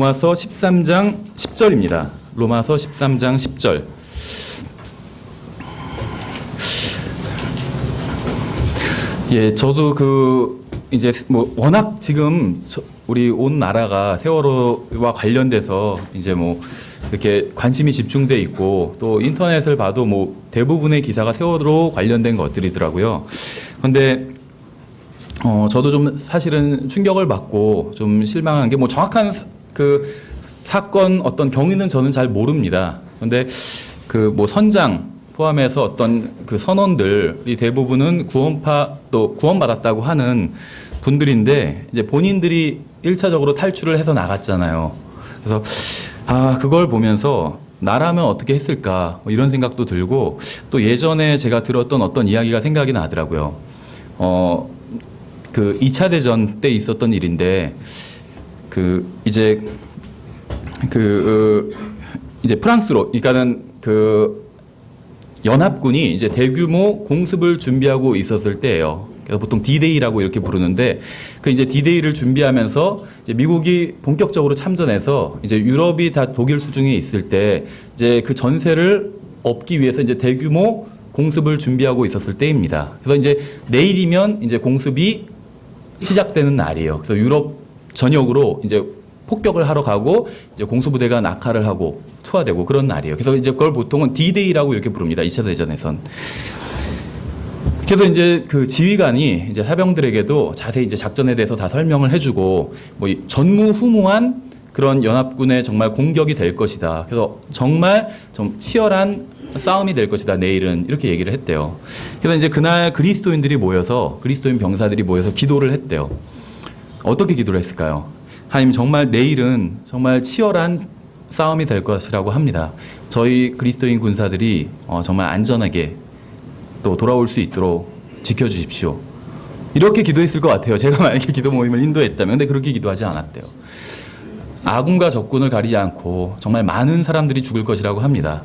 로마서 13장 10절입니다. 로마서 13장 10절. 예, 저도 이제 워낙 지금 우리 온 나라가 세월호와 관련돼서 이제 이렇게 관심이 집중돼 있고, 또 인터넷을 봐도 대부분의 기사가 세월호 관련된 것들이더라고요. 근데 저도 좀 사실은 충격을 받고 좀 실망한 게, 정확한 그 사건 어떤 경위는 저는 잘 모릅니다. 근데 선장 포함해서 어떤 그 선원들이 대부분은 또 구원받았다고 하는 분들인데, 이제 본인들이 1차적으로 탈출을 해서 나갔잖아요. 그래서 그걸 보면서 나라면 어떻게 했을까 이런 생각도 들고, 또 예전에 제가 들었던 어떤 이야기가 생각이 나더라고요. 2차 대전 때 있었던 일인데, 이제 프랑스로, 그러니까는 연합군이 이제 대규모 공습을 준비하고 있었을 때예요. 그래서 보통 D-Day라고 이렇게 부르는데, 이제 D-Day를 준비하면서 이제 미국이 본격적으로 참전해서 이제 유럽이 다 독일 수중에 있을 때 이제 그 전세를 업기 위해서 이제 대규모 공습을 준비하고 있었을 때입니다. 그래서 이제 내일이면 이제 공습이 시작되는 날이에요. 그래서 유럽 전역으로 이제 폭격을 하러 가고, 이제 공수부대가 낙하를 하고 투하되고 그런 날이에요. 그래서 이제 그걸 보통은 D-Day라고 이렇게 부릅니다. 2차 대전에선. 그래서 이제 그 지휘관이 이제 사병들에게도 자세히 이제 작전에 대해서 다 설명을 해주고, 전무후무한 그런 연합군의 정말 공격이 될 것이다. 그래서 정말 좀 치열한 싸움이 될 것이다, 내일은. 이렇게 얘기를 했대요. 그래서 이제 그날 그리스도인 병사들이 모여서 기도를 했대요. 어떻게 기도를 했을까요? 하나님, 정말 내일은 정말 치열한 싸움이 될 것이라고 합니다. 저희 그리스도인 군사들이 정말 안전하게 또 돌아올 수 있도록 지켜주십시오. 이렇게 기도했을 것 같아요. 제가 만약에 기도 모임을 인도했다면. 근데 그렇게 기도하지 않았대요. 아군과 적군을 가리지 않고 정말 많은 사람들이 죽을 것이라고 합니다.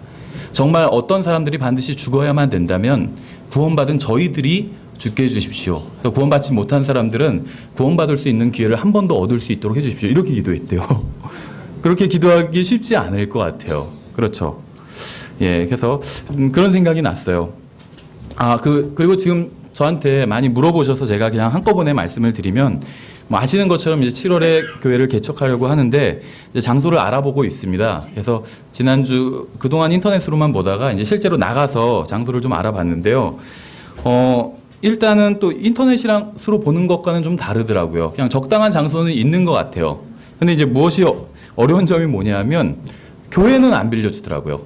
정말 어떤 사람들이 반드시 죽어야만 된다면 구원받은 저희들이 죽게 해주십시오. 구원받지 못한 사람들은 구원받을 수 있는 기회를 한 번 더 얻을 수 있도록 해주십시오. 이렇게 기도했대요. 그렇게 기도하기 쉽지 않을 것 같아요. 그렇죠. 예, 그래서 그런 생각이 났어요. 그리고 지금 저한테 많이 물어보셔서 제가 그냥 한꺼번에 말씀을 드리면, 아시는 것처럼 이제 7월에 교회를 개척하려고 하는데 이제 장소를 알아보고 있습니다. 그래서 지난주 그동안 인터넷으로만 보다가 이제 실제로 나가서 장소를 좀 알아봤는데요. 일단은 또 인터넷으로 보는 것과는 좀 다르더라고요. 그냥 적당한 장소는 있는 것 같아요. 근데 이제 무엇이 어려운 점이 뭐냐면, 교회는 안 빌려주더라고요.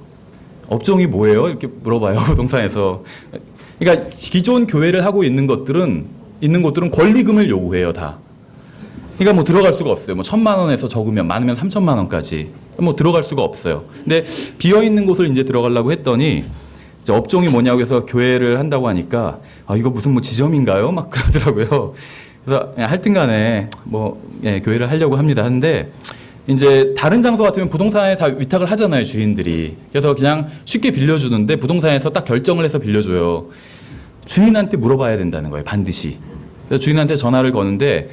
업종이 뭐예요? 이렇게 물어봐요, 부동산에서. 그러니까 기존 교회를 하고 있는 곳들은 권리금을 요구해요, 다. 그러니까 들어갈 수가 없어요. 1,000만 원에서 적으면 많으면 3,000만 원까지 들어갈 수가 없어요. 근데 비어 있는 곳을 이제 들어가려고 했더니, 이제 업종이 뭐냐고 해서 교회를 한다고 하니까, 이거 무슨 지점인가요? 막 그러더라고요. 그래서 하여튼간에 교회를 하려고 합니다. 하는데 이제 다른 장소 같으면 부동산에 다 위탁을 하잖아요, 주인들이. 그래서 그냥 쉽게 빌려주는데 부동산에서 딱 결정을 해서 빌려줘요. 주인한테 물어봐야 된다는 거예요, 반드시. 그래서 주인한테 전화를 거는데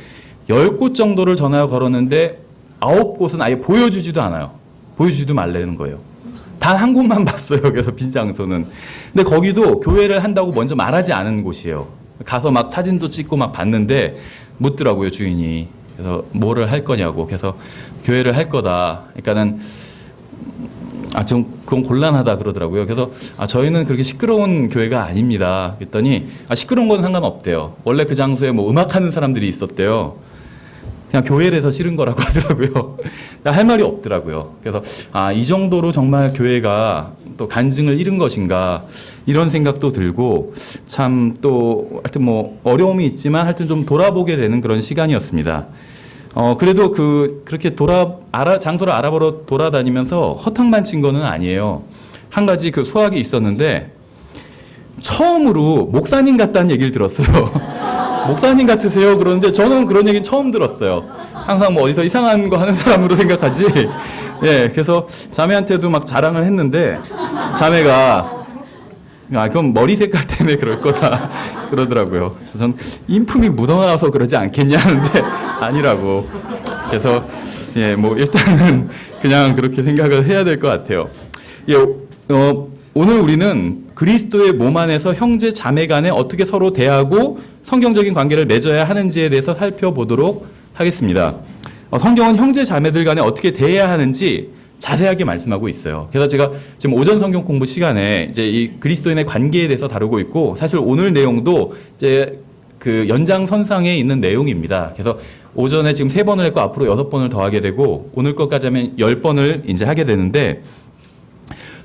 10곳 정도를 전화 걸었는데 9곳은 아예 보여주지도 않아요. 보여주지도 말라는 거예요. 단 한 곳만 봤어요. 그래서 빈 장소는. 근데 거기도 교회를 한다고 먼저 말하지 않은 곳이에요. 가서 사진도 찍고 봤는데 묻더라고요, 주인이. 그래서 뭐를 할 거냐고. 그래서 교회를 할 거다. 그러니까는 좀 그건 곤란하다 그러더라고요. 그래서 저희는 그렇게 시끄러운 교회가 아닙니다. 그랬더니 시끄러운 건 상관없대요. 원래 그 장소에 음악하는 사람들이 있었대요. 그냥 교회를 해서 싫은 거라고 하더라고요. 할 말이 없더라고요. 그래서 이 정도로 정말 교회가 또 간증을 잃은 것인가, 이런 생각도 들고, 참 또 하여튼 어려움이 있지만 하여튼 좀 돌아보게 되는 그런 시간이었습니다. 그래도 그렇게 장소를 알아보러 돌아다니면서 허탕만 친 거는 아니에요. 한 가지 수학이 있었는데, 처음으로 목사님 같다는 얘기를 들었어요. 목사님 같으세요? 그러는데 저는 그런 얘기는 처음 들었어요. 항상 어디서 이상한 거 하는 사람으로 생각하지. 예, 그래서 자매한테도 자랑을 했는데, 자매가 그럼 머리 색깔 때문에 그럴 거다 그러더라고요. 전 인품이 묻어나와서 그러지 않겠냐 하는데 아니라고. 그래서 예, 뭐 일단은 그냥 그렇게 생각을 해야 될 것 같아요. 예, 오늘 우리는 그리스도의 몸 안에서 형제 자매 간에 어떻게 서로 대하고 성경적인 관계를 맺어야 하는지에 대해서 살펴보도록 하겠습니다. 성경은 형제 자매들 간에 어떻게 대해야 하는지 자세하게 말씀하고 있어요. 그래서 제가 지금 오전 성경 공부 시간에 이제 이 그리스도인의 관계에 대해서 다루고 있고, 사실 오늘 내용도 이제 그 연장선상에 있는 내용입니다. 그래서 오전에 지금 3번을 했고 앞으로 6번을 더 하게 되고, 오늘 것까지 하면 10번을 이제 하게 되는데,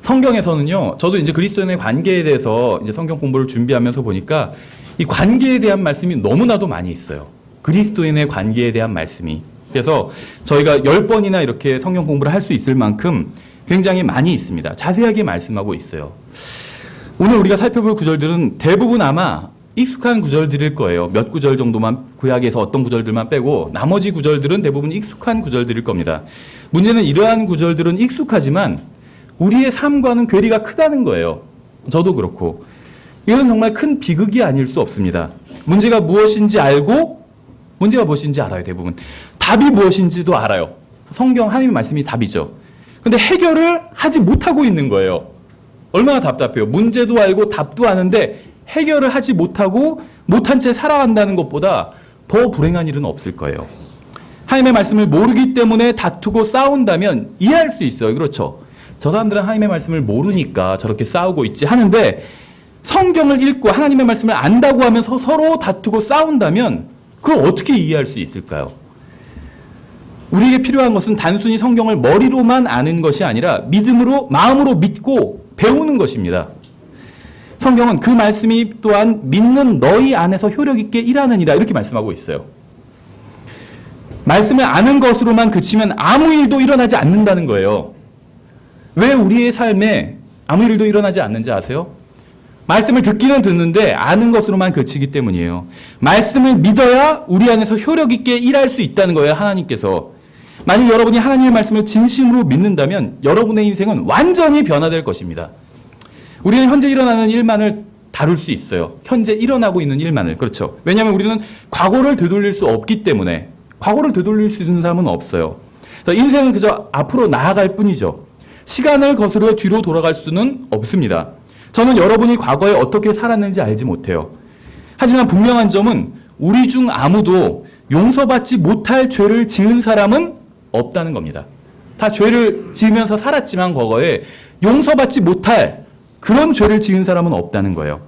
성경에서는요, 저도 이제 그리스도인의 관계에 대해서 이제 성경 공부를 준비하면서 보니까 이 관계에 대한 말씀이 너무나도 많이 있어요. 그리스도인의 관계에 대한 말씀이. 그래서 저희가 10번이나 이렇게 성경 공부를 할 수 있을 만큼 굉장히 많이 있습니다. 자세하게 말씀하고 있어요. 오늘 우리가 살펴볼 구절들은 대부분 아마 익숙한 구절들일 거예요. 몇 구절 정도만, 구약에서 어떤 구절들만 빼고 나머지 구절들은 대부분 익숙한 구절들일 겁니다. 문제는 이러한 구절들은 익숙하지만 우리의 삶과는 괴리가 크다는 거예요. 저도 그렇고. 이건 정말 큰 비극이 아닐 수 없습니다. 문제가 무엇인지 알고 문제가 무엇인지 알아요, 대부분. 답이 무엇인지도 알아요. 성경 하나님의 말씀이 답이죠. 근데 해결을 하지 못하고 있는 거예요. 얼마나 답답해요. 문제도 알고 답도 아는데 해결을 하지 못하고 못한 채 살아간다는 것보다 더 불행한 일은 없을 거예요. 하나님의 말씀을 모르기 때문에 다투고 싸운다면 이해할 수 있어요. 그렇죠. 저 사람들은 하나님의 말씀을 모르니까 저렇게 싸우고 있지 하는데, 성경을 읽고 하나님의 말씀을 안다고 하면서 서로 다투고 싸운다면 그걸 어떻게 이해할 수 있을까요? 우리에게 필요한 것은 단순히 성경을 머리로만 아는 것이 아니라 믿음으로, 마음으로 믿고 배우는 것입니다. 성경은 그 말씀이 또한 믿는 너희 안에서 효력 있게 일하느니라 이렇게 말씀하고 있어요. 말씀을 아는 것으로만 그치면 아무 일도 일어나지 않는다는 거예요. 왜 우리의 삶에 아무 일도 일어나지 않는지 아세요? 말씀을 듣기는 듣는데 아는 것으로만 그치기 때문이에요. 말씀을 믿어야 우리 안에서 효력 있게 일할 수 있다는 거예요, 하나님께서. 만약 여러분이 하나님의 말씀을 진심으로 믿는다면 여러분의 인생은 완전히 변화될 것입니다. 우리는 현재 일어나는 일만을 다룰 수 있어요. 현재 일어나고 있는 일만을. 그렇죠. 왜냐하면 우리는 과거를 되돌릴 수 없기 때문에. 과거를 되돌릴 수 있는 사람은 없어요. 인생은 그저 앞으로 나아갈 뿐이죠. 시간을 거스르 뒤로 돌아갈 수는 없습니다. 저는 여러분이 과거에 어떻게 살았는지 알지 못해요. 하지만 분명한 점은 우리 중 아무도 용서받지 못할 죄를 지은 사람은 없다는 겁니다. 다 죄를 지으면서 살았지만 과거에 용서받지 못할 그런 죄를 지은 사람은 없다는 거예요.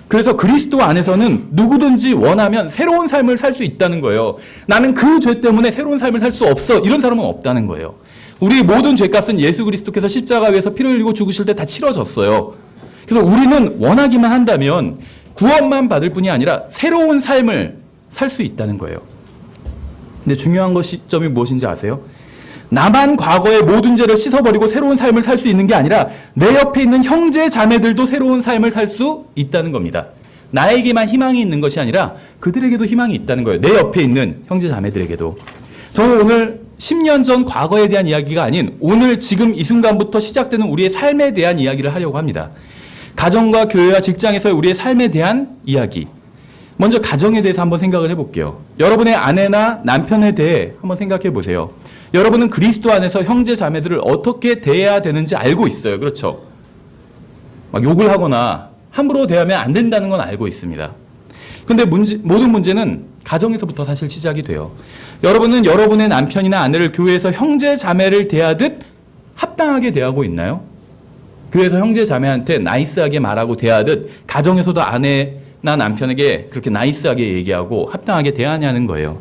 그래서 그리스도 안에서는 누구든지 원하면 새로운 삶을 살 수 있다는 거예요. 나는 그 죄 때문에 새로운 삶을 살 수 없어. 이런 사람은 없다는 거예요. 우리의 모든 죄값은 예수 그리스도께서 십자가 위에서 피를 흘리고 죽으실 때 다 치러졌어요. 그래서 우리는 원하기만 한다면 구원만 받을 뿐이 아니라 새로운 삶을 살 수 있다는 거예요. 근데 중요한 시점이 무엇인지 아세요? 나만 과거의 모든 죄를 씻어버리고 새로운 삶을 살 수 있는 게 아니라 내 옆에 있는 형제 자매들도 새로운 삶을 살 수 있다는 겁니다. 나에게만 희망이 있는 것이 아니라 그들에게도 희망이 있다는 거예요. 내 옆에 있는 형제 자매들에게도. 저는 오늘 10년 전 과거에 대한 이야기가 아닌 오늘 지금 이 순간부터 시작되는 우리의 삶에 대한 이야기를 하려고 합니다. 가정과 교회와 직장에서의 우리의 삶에 대한 이야기. 먼저 가정에 대해서 한번 생각을 해볼게요. 여러분의 아내나 남편에 대해 한번 생각해 보세요. 여러분은 그리스도 안에서 형제 자매들을 어떻게 대해야 되는지 알고 있어요. 그렇죠? 막 욕을 하거나 함부로 대하면 안 된다는 건 알고 있습니다. 근데 모든 문제는 가정에서부터 사실 시작이 돼요. 여러분은 여러분의 남편이나 아내를 교회에서 형제 자매를 대하듯 합당하게 대하고 있나요? 교회에서 형제 자매한테 나이스하게 말하고 대하듯 가정에서도 아내나 남편에게 그렇게 나이스하게 얘기하고 합당하게 대하냐는 거예요.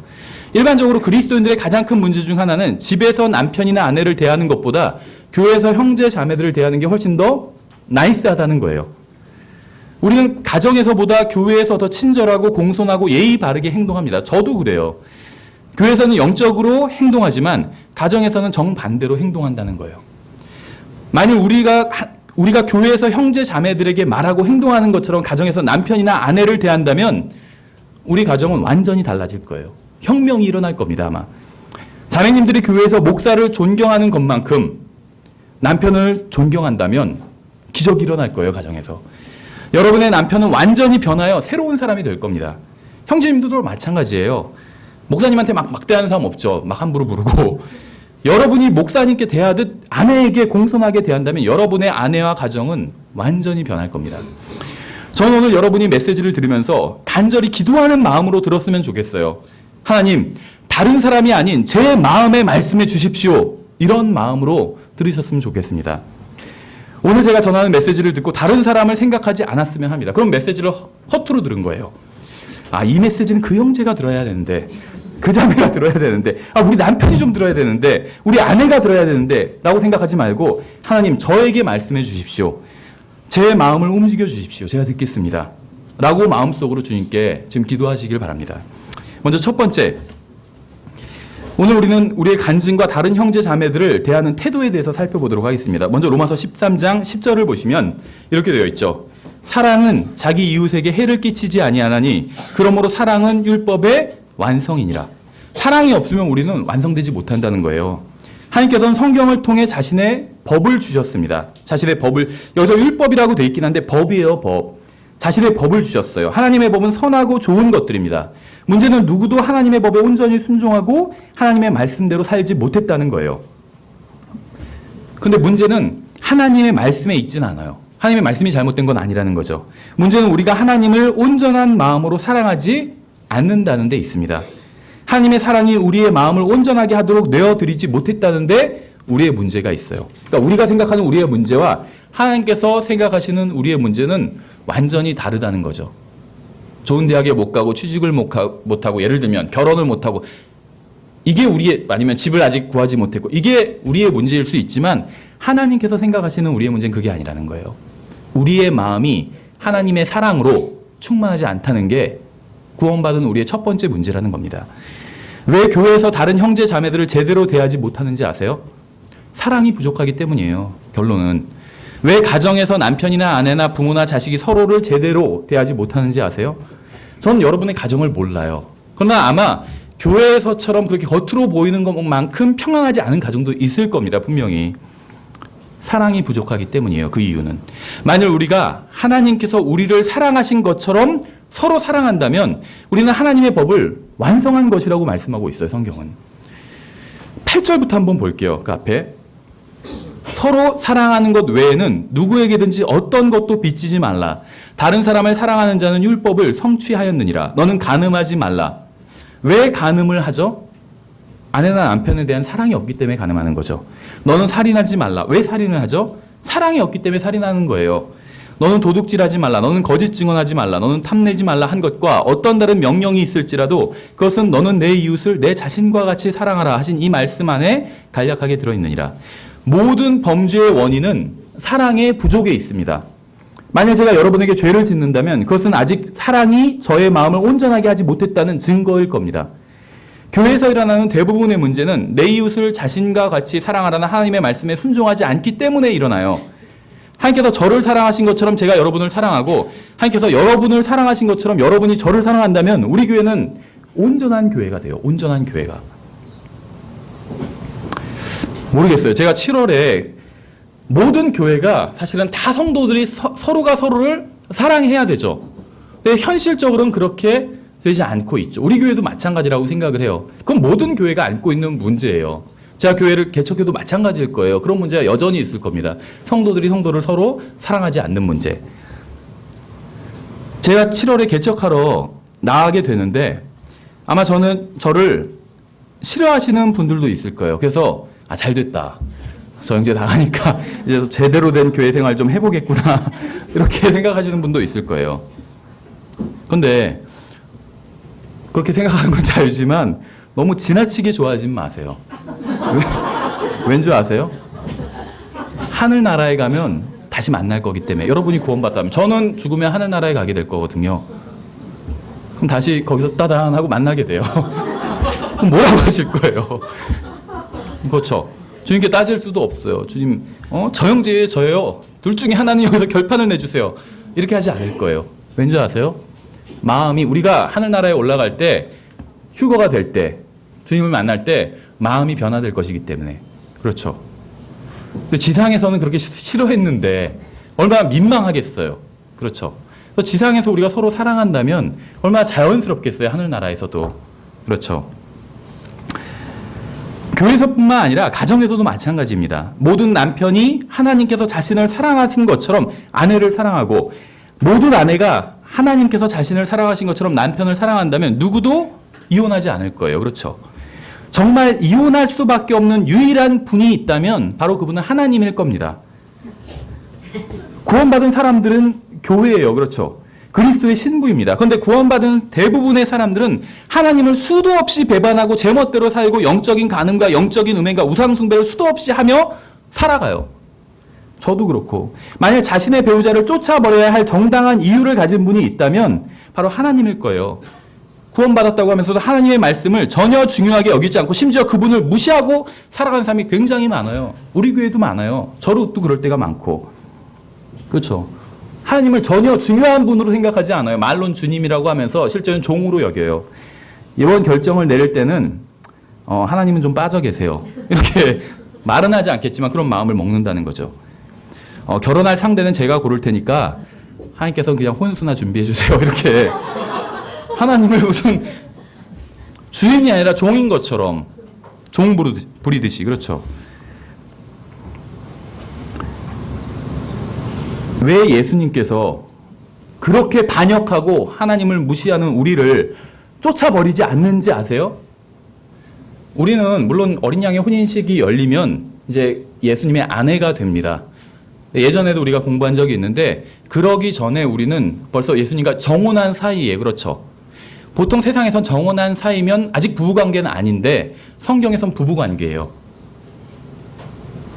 일반적으로 그리스도인들의 가장 큰 문제 중 하나는 집에서 남편이나 아내를 대하는 것보다 교회에서 형제 자매들을 대하는 게 훨씬 더 나이스하다는 거예요. 우리는 가정에서보다 교회에서 더 친절하고 공손하고 예의 바르게 행동합니다. 저도 그래요. 교회에서는 영적으로 행동하지만 가정에서는 정반대로 행동한다는 거예요. 만약 우리가 교회에서 형제 자매들에게 말하고 행동하는 것처럼 가정에서 남편이나 아내를 대한다면 우리 가정은 완전히 달라질 거예요. 혁명이 일어날 겁니다, 아마. 자매님들이 교회에서 목사를 존경하는 것만큼 남편을 존경한다면 기적이 일어날 거예요, 가정에서. 여러분의 남편은 완전히 변하여 새로운 사람이 될 겁니다. 형제님들도 마찬가지예요. 목사님한테 막 막대하는 사람 없죠. 막 함부로 부르고. 여러분이 목사님께 대하듯 아내에게 공손하게 대한다면 여러분의 아내와 가정은 완전히 변할 겁니다. 저는 오늘 여러분이 메시지를 들으면서 간절히 기도하는 마음으로 들었으면 좋겠어요. 하나님, 다른 사람이 아닌 제 마음에 말씀해 주십시오. 이런 마음으로 들으셨으면 좋겠습니다. 오늘 제가 전하는 메시지를 듣고 다른 사람을 생각하지 않았으면 합니다. 그럼 메시지를 허투루 들은 거예요. 아, 이 메시지는 그 형제가 들어야 되는데, 그 자매가 들어야 되는데, 아, 우리 남편이 좀 들어야 되는데, 우리 아내가 들어야 되는데, 라고 생각하지 말고, 하나님, 저에게 말씀해 주십시오. 제 마음을 움직여 주십시오. 제가 듣겠습니다. 라고 마음속으로 주님께 지금 기도하시길 바랍니다. 먼저 첫 번째, 오늘 우리는 우리의 간증과 다른 형제 자매들을 대하는 태도에 대해서 살펴보도록 하겠습니다. 먼저 로마서 13장 10절을 보시면 이렇게 되어 있죠. 사랑은 자기 이웃에게 해를 끼치지 아니하나니 그러므로 사랑은 율법의 완성이니라. 사랑이 없으면 우리는 완성되지 못한다는 거예요. 하나님께서는 성경을 통해 자신의 법을 주셨습니다. 자신의 법을, 여기서 율법이라고 되어 있긴 한데 법이에요, 법. 자신의 법을 주셨어요. 하나님의 법은 선하고 좋은 것들입니다. 문제는 누구도 하나님의 법에 온전히 순종하고 하나님의 말씀대로 살지 못했다는 거예요. 근데 문제는 하나님의 말씀에 있지는 않아요. 하나님의 말씀이 잘못된 건 아니라는 거죠. 문제는 우리가 하나님을 온전한 마음으로 사랑하지 않는다는 데 있습니다. 하나님의 사랑이 우리의 마음을 온전하게 하도록 내어드리지 못했다는 데 우리의 문제가 있어요. 그러니까 우리가 생각하는 우리의 문제와 하나님께서 생각하시는 우리의 문제는 완전히 다르다는 거죠. 좋은 대학에 못 가고 취직을 못하고 예를 들면 결혼을 못하고 이게 우리의, 아니면 집을 아직 구하지 못했고 이게 우리의 문제일 수 있지만 하나님께서 생각하시는 우리의 문제는 그게 아니라는 거예요. 우리의 마음이 하나님의 사랑으로 충만하지 않다는 게 구원받은 우리의 첫 번째 문제라는 겁니다. 왜 교회에서 다른 형제 자매들을 제대로 대하지 못하는지 아세요? 사랑이 부족하기 때문이에요. 결론은. 왜 가정에서 남편이나 아내나 부모나 자식이 서로를 제대로 대하지 못하는지 아세요? 전 여러분의 가정을 몰라요. 그러나 아마 교회에서처럼 그렇게 겉으로 보이는 것만큼 평안하지 않은 가정도 있을 겁니다. 분명히. 사랑이 부족하기 때문이에요. 그 이유는. 만일 우리가 하나님께서 우리를 사랑하신 것처럼 서로 사랑한다면 우리는 하나님의 법을 완성한 것이라고 말씀하고 있어요. 성경은. 8절부터 한번 볼게요. 그 앞에. 서로 사랑하는 것 외에는 누구에게든지 어떤 것도 빚지지 말라. 다른 사람을 사랑하는 자는 율법을 성취하였느니라. 너는 간음하지 말라. 왜 간음을 하죠? 아내나 남편에 대한 사랑이 없기 때문에 간음하는 거죠. 너는 살인하지 말라. 왜 살인을 하죠? 사랑이 없기 때문에 살인하는 거예요. 너는 도둑질하지 말라. 너는 거짓 증언하지 말라. 너는 탐내지 말라 한 것과 어떤 다른 명령이 있을지라도 그것은 너는 내 이웃을 내 자신과 같이 사랑하라 하신 이 말씀 안에 간략하게 들어있느니라. 모든 범죄의 원인은 사랑의 부족에 있습니다. 만약 제가 여러분에게 죄를 짓는다면 그것은 아직 사랑이 저의 마음을 온전하게 하지 못했다는 증거일 겁니다. 교회에서 일어나는 대부분의 문제는 내 이웃을 자신과 같이 사랑하라는 하나님의 말씀에 순종하지 않기 때문에 일어나요. 하나님께서 저를 사랑하신 것처럼 제가 여러분을 사랑하고 하나님께서 여러분을 사랑하신 것처럼 여러분이 저를 사랑한다면 우리 교회는 온전한 교회가 돼요. 온전한 교회가. 모르겠어요. 제가 7월에 모든 교회가 사실은 다 성도들이 서로가 서로를 사랑해야 되죠. 근데 현실적으로는 그렇게 되지 않고 있죠. 우리 교회도 마찬가지라고 생각을 해요. 그건 모든 교회가 안고 있는 문제예요. 제가 교회를 개척해도 마찬가지일 거예요. 그런 문제가 여전히 있을 겁니다. 성도들이 성도를 서로 사랑하지 않는 문제. 제가 7월에 개척하러 나가게 되는데 아마 저를 싫어하시는 분들도 있을 거예요. 그래서 잘 됐다. 저 형제 나가니까 이제 제대로 된 교회 생활 좀 해보겠구나. 이렇게 생각하시는 분도 있을 거예요. 그런데 그렇게 생각하는 건 자유지만 너무 지나치게 좋아하지 마세요. 왠 줄 아세요? 하늘나라에 가면 다시 만날 거기 때문에 여러분이 구원받다면 저는 죽으면 하늘나라에 가게 될 거거든요. 그럼 다시 거기서 따단하고 만나게 돼요. 그럼 뭐라고 하실 거예요? 그렇죠. 주님께 따질 수도 없어요. 주님, 저 형제예요, 저예요. 둘 중에 하나는 여기서 결판을 내주세요. 이렇게 하지 않을 거예요. 왠지 아세요? 마음이 우리가 하늘나라에 올라갈 때, 휴거가 될 때, 주님을 만날 때 마음이 변화될 것이기 때문에. 그렇죠. 근데 지상에서는 그렇게 싫어했는데 얼마나 민망하겠어요. 그렇죠. 그래서 지상에서 우리가 서로 사랑한다면 얼마나 자연스럽겠어요. 하늘나라에서도. 그렇죠. 교회에서뿐만 아니라 가정에서도 마찬가지입니다. 모든 남편이 하나님께서 자신을 사랑하신 것처럼 아내를 사랑하고 모든 아내가 하나님께서 자신을 사랑하신 것처럼 남편을 사랑한다면 누구도 이혼하지 않을 거예요. 그렇죠? 정말 이혼할 수밖에 없는 유일한 분이 있다면 바로 그분은 하나님일 겁니다. 구원받은 사람들은 교회예요. 그렇죠? 그리스도의 신부입니다. 그런데 구원받은 대부분의 사람들은 하나님을 수도 없이 배반하고 제멋대로 살고 영적인 간음과 영적인 음행과 우상숭배를 수도 없이 하며 살아가요. 저도 그렇고 만약 자신의 배우자를 쫓아버려야 할 정당한 이유를 가진 분이 있다면 바로 하나님일 거예요. 구원받았다고 하면서도 하나님의 말씀을 전혀 중요하게 여기지 않고 심지어 그분을 무시하고 살아가는 사람이 굉장히 많아요. 우리 교회도 많아요. 저도 또 그럴 때가 많고. 그렇죠. 하나님을 전혀 중요한 분으로 생각하지 않아요. 말론 주님이라고 하면서 실제는 종으로 여겨요. 이번 결정을 내릴 때는 하나님은 좀 빠져 계세요. 이렇게 말은 하지 않겠지만 그런 마음을 먹는다는 거죠. 결혼할 상대는 제가 고를 테니까 하나님께서 그냥 혼수나 준비해 주세요. 이렇게 하나님을 무슨 주인이 아니라 종인 것처럼 종 부리듯이. 그렇죠. 왜 예수님께서 그렇게 반역하고 하나님을 무시하는 우리를 쫓아버리지 않는지 아세요? 우리는 물론 어린 양의 혼인식이 열리면 이제 예수님의 아내가 됩니다. 예전에도 우리가 공부한 적이 있는데 그러기 전에 우리는 벌써 예수님과 정혼한 사이에, 그렇죠. 보통 세상에선 정혼한 사이면 아직 부부관계는 아닌데 성경에선 부부관계예요.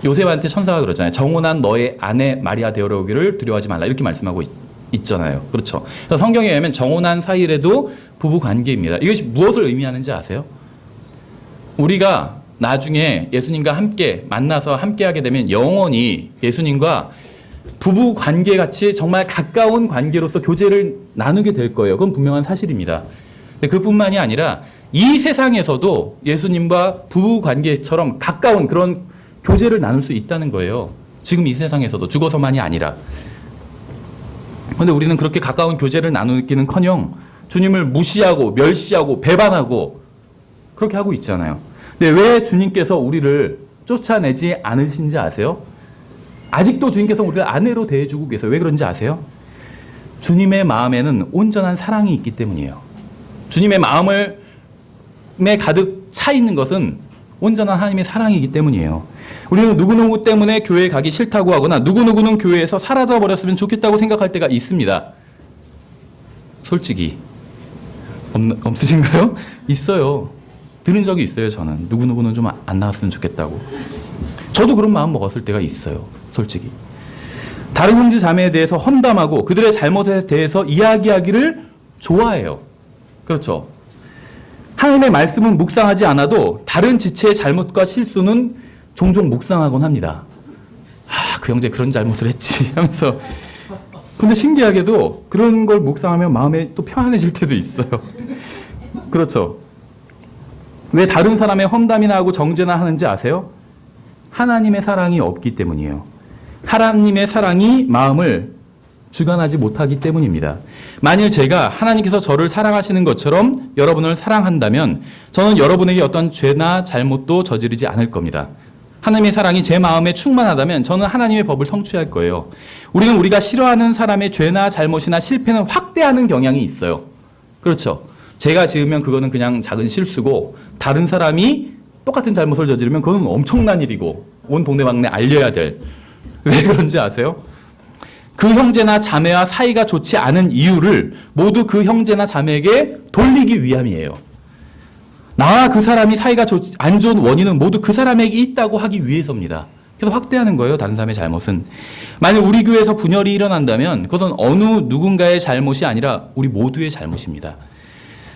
요셉한테 천사가 그러잖아요. 정혼한 너의 아내 마리아 되어오기를 두려워하지 말라 이렇게 말씀하고 있잖아요. 그렇죠. 그래서 성경에 의하면 정혼한 사이라도 부부관계입니다. 이것이 무엇을 의미하는지 아세요? 우리가 나중에 예수님과 함께 만나서 함께하게 되면 영원히 예수님과 부부관계 같이 정말 가까운 관계로서 교제를 나누게 될 거예요. 그건 분명한 사실입니다. 그뿐만이 아니라 이 세상에서도 예수님과 부부관계처럼 가까운 그런 교제를 나눌 수 있다는 거예요. 지금 이 세상에서도 죽어서만이 아니라. 그런데 우리는 그렇게 가까운 교제를 나누기는커녕 주님을 무시하고 멸시하고 배반하고 그렇게 하고 있잖아요. 근데 왜 주님께서 우리를 쫓아내지 않으신지 아세요? 아직도 주님께서 우리를 아내로 대해주고 계세요. 왜 그런지 아세요? 주님의 마음에는 온전한 사랑이 있기 때문이에요. 주님의 마음에 가득 차 있는 것은 온전한 하나님의 사랑이기 때문이에요. 우리는 누구누구 때문에 교회에 가기 싫다고 하거나 누구누구는 교회에서 사라져버렸으면 좋겠다고 생각할 때가 있습니다. 솔직히 없으신가요? 있어요. 들은 적이 있어요. 저는 누구누구는 좀 안 나왔으면 좋겠다고. 저도 그런 마음 먹었을 때가 있어요. 솔직히. 다른 형제 자매에 대해서 험담하고 그들의 잘못에 대해서 이야기하기를 좋아해요. 그렇죠. 하나님의 말씀은 묵상하지 않아도 다른 지체의 잘못과 실수는 종종 묵상하곤 합니다. 그 형제 그런 잘못을 했지 하면서. 근데 신기하게도 그런 걸 묵상하면 마음에 또 편안해질 때도 있어요. 그렇죠. 왜 다른 사람의 험담이나 하고 정죄나 하는지 아세요? 하나님의 사랑이 없기 때문이에요. 하나님의 사랑이 마음을 주관하지 못하기 때문입니다. 만일 제가 하나님께서 저를 사랑하시는 것처럼 여러분을 사랑한다면 저는 여러분에게 어떤 죄나 잘못도 저지르지 않을 겁니다. 하나님의 사랑이 제 마음에 충만하다면 저는 하나님의 법을 성취할 거예요. 우리는 우리가 싫어하는 사람의 죄나 잘못이나 실패는 확대하는 경향이 있어요. 그렇죠. 제가 지으면 그거는 그냥 작은 실수고 다른 사람이 똑같은 잘못을 저지르면 그건 엄청난 일이고 온 동네방네 알려야 될. 왜 그런지 아세요? 그 형제나 자매와 사이가 좋지 않은 이유를 모두 그 형제나 자매에게 돌리기 위함이에요. 나와 그 사람이 사이가 안 좋은 원인은 모두 그 사람에게 있다고 하기 위해서입니다. 그래서 확대하는 거예요. 다른 사람의 잘못은. 만약 우리 교회에서 분열이 일어난다면 그것은 어느 누군가의 잘못이 아니라 우리 모두의 잘못입니다.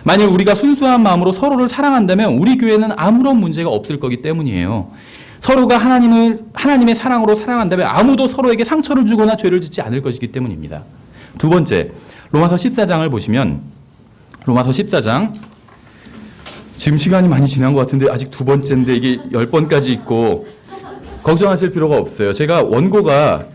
만약 우리가 순수한 마음으로 서로를 사랑한다면 우리 교회는 아무런 문제가 없을 거기 때문이에요. 서로가 하나님의 사랑으로 사랑한다면 아무도 서로에게 상처를 주거나 죄를 짓지 않을 것이기 때문입니다. 두 번째, 로마서 14장을 보시면 로마서 14장 지금 시간이 많이 지난 것 같은데 아직 두 번째인데 이게 10번까지 있고 걱정하실 필요가 없어요. 제가 원고가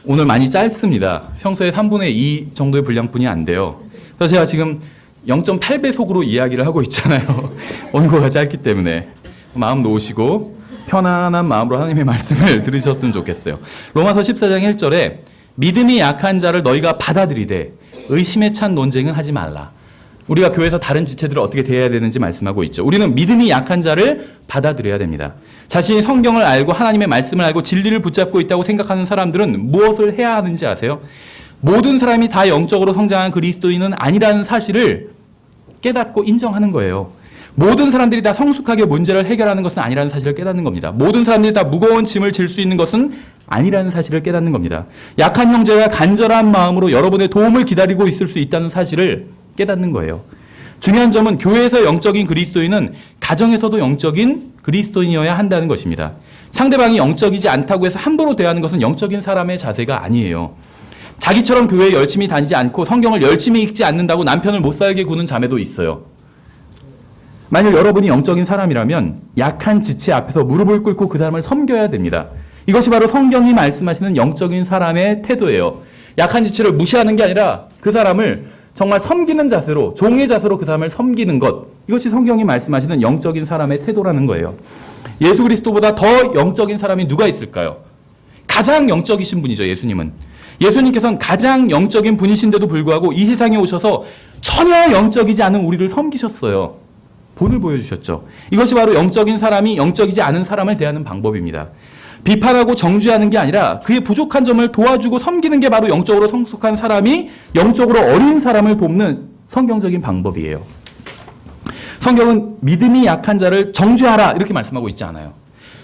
오늘 많이 짧습니다. 평소에 3분의 2 정도의 분량뿐이 안 돼요. 그래서 제가 지금 0.8배속으로 이야기를 하고 있잖아요. 원고가 짧기 때문에. 마음 놓으시고 편안한 마음으로 하나님의 말씀을 들으셨으면 좋겠어요. 로마서 14장 1절에 믿음이 약한 자를 너희가 받아들이되 의심에 찬 논쟁은 하지 말라. 우리가 교회에서 다른 지체들을 어떻게 대해야 되는지 말씀하고 있죠. 우리는 믿음이 약한 자를 받아들여야 됩니다. 자신이 성경을 알고 하나님의 말씀을 알고 진리를 붙잡고 있다고 생각하는 사람들은 무엇을 해야 하는지 아세요? 모든 사람이 다 영적으로 성장한 그리스도인은 아니라는 사실을 깨닫고 인정하는 거예요. 모든 사람들이 다 성숙하게 문제를 해결하는 것은 아니라는 사실을 깨닫는 겁니다. 모든 사람들이 다 무거운 짐을 질 수 있는 것은 아니라는 사실을 깨닫는 겁니다. 약한 형제가 간절한 마음으로 여러분의 도움을 기다리고 있을 수 있다는 사실을 깨닫는 거예요. 중요한 점은 교회에서 영적인 그리스도인은 가정에서도 영적인 그리스도인이어야 한다는 것입니다. 상대방이 영적이지 않다고 해서 함부로 대하는 것은 영적인 사람의 자세가 아니에요. 자기처럼 교회에 열심히 다니지 않고 성경을 열심히 읽지 않는다고 남편을 못 살게 구는 자매도 있어요. 만약 여러분이 영적인 사람이라면 약한 지체 앞에서 무릎을 꿇고 그 사람을 섬겨야 됩니다. 이것이 바로 성경이 말씀하시는 영적인 사람의 태도예요. 약한 지체를 무시하는 게 아니라 그 사람을 정말 섬기는 자세로, 종의 자세로 그 사람을 섬기는 것, 이것이 성경이 말씀하시는 영적인 사람의 태도라는 거예요. 예수 그리스도보다 더 영적인 사람이 누가 있을까요? 가장 영적이신 분이죠, 예수님은. 예수님께서는 가장 영적인 분이신데도 불구하고 이 세상에 오셔서 전혀 영적이지 않은 우리를 섬기셨어요. 본을 보여주셨죠. 이것이 바로 영적인 사람이 영적이지 않은 사람을 대하는 방법입니다. 비판하고 정죄하는 게 아니라 그의 부족한 점을 도와주고 섬기는 게 바로 영적으로 성숙한 사람이 영적으로 어린 사람을 돕는 성경적인 방법이에요. 성경은 믿음이 약한 자를 정죄하라 이렇게 말씀하고 있지 않아요.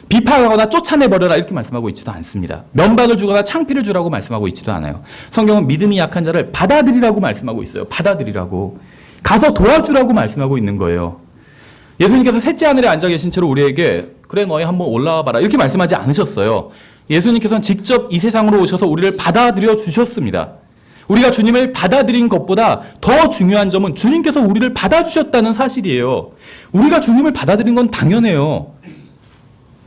비판하거나 쫓아내버려라 이렇게 말씀하고 있지도 않습니다. 면박을 주거나 창피를 주라고 말씀하고 있지도 않아요. 성경은 믿음이 약한 자를 받아들이라고 말씀하고 있어요. 받아들이라고. 가서 도와주라고 말씀하고 있는 거예요. 예수님께서 셋째 하늘에 앉아 계신 채로 우리에게 그래 너희 한번 올라와 봐라 이렇게 말씀하지 않으셨어요. 예수님께서는 직접 이 세상으로 오셔서 우리를 받아들여 주셨습니다. 우리가 주님을 받아들인 것보다 더 중요한 점은 주님께서 우리를 받아주셨다는 사실이에요. 우리가 주님을 받아들인 건 당연해요.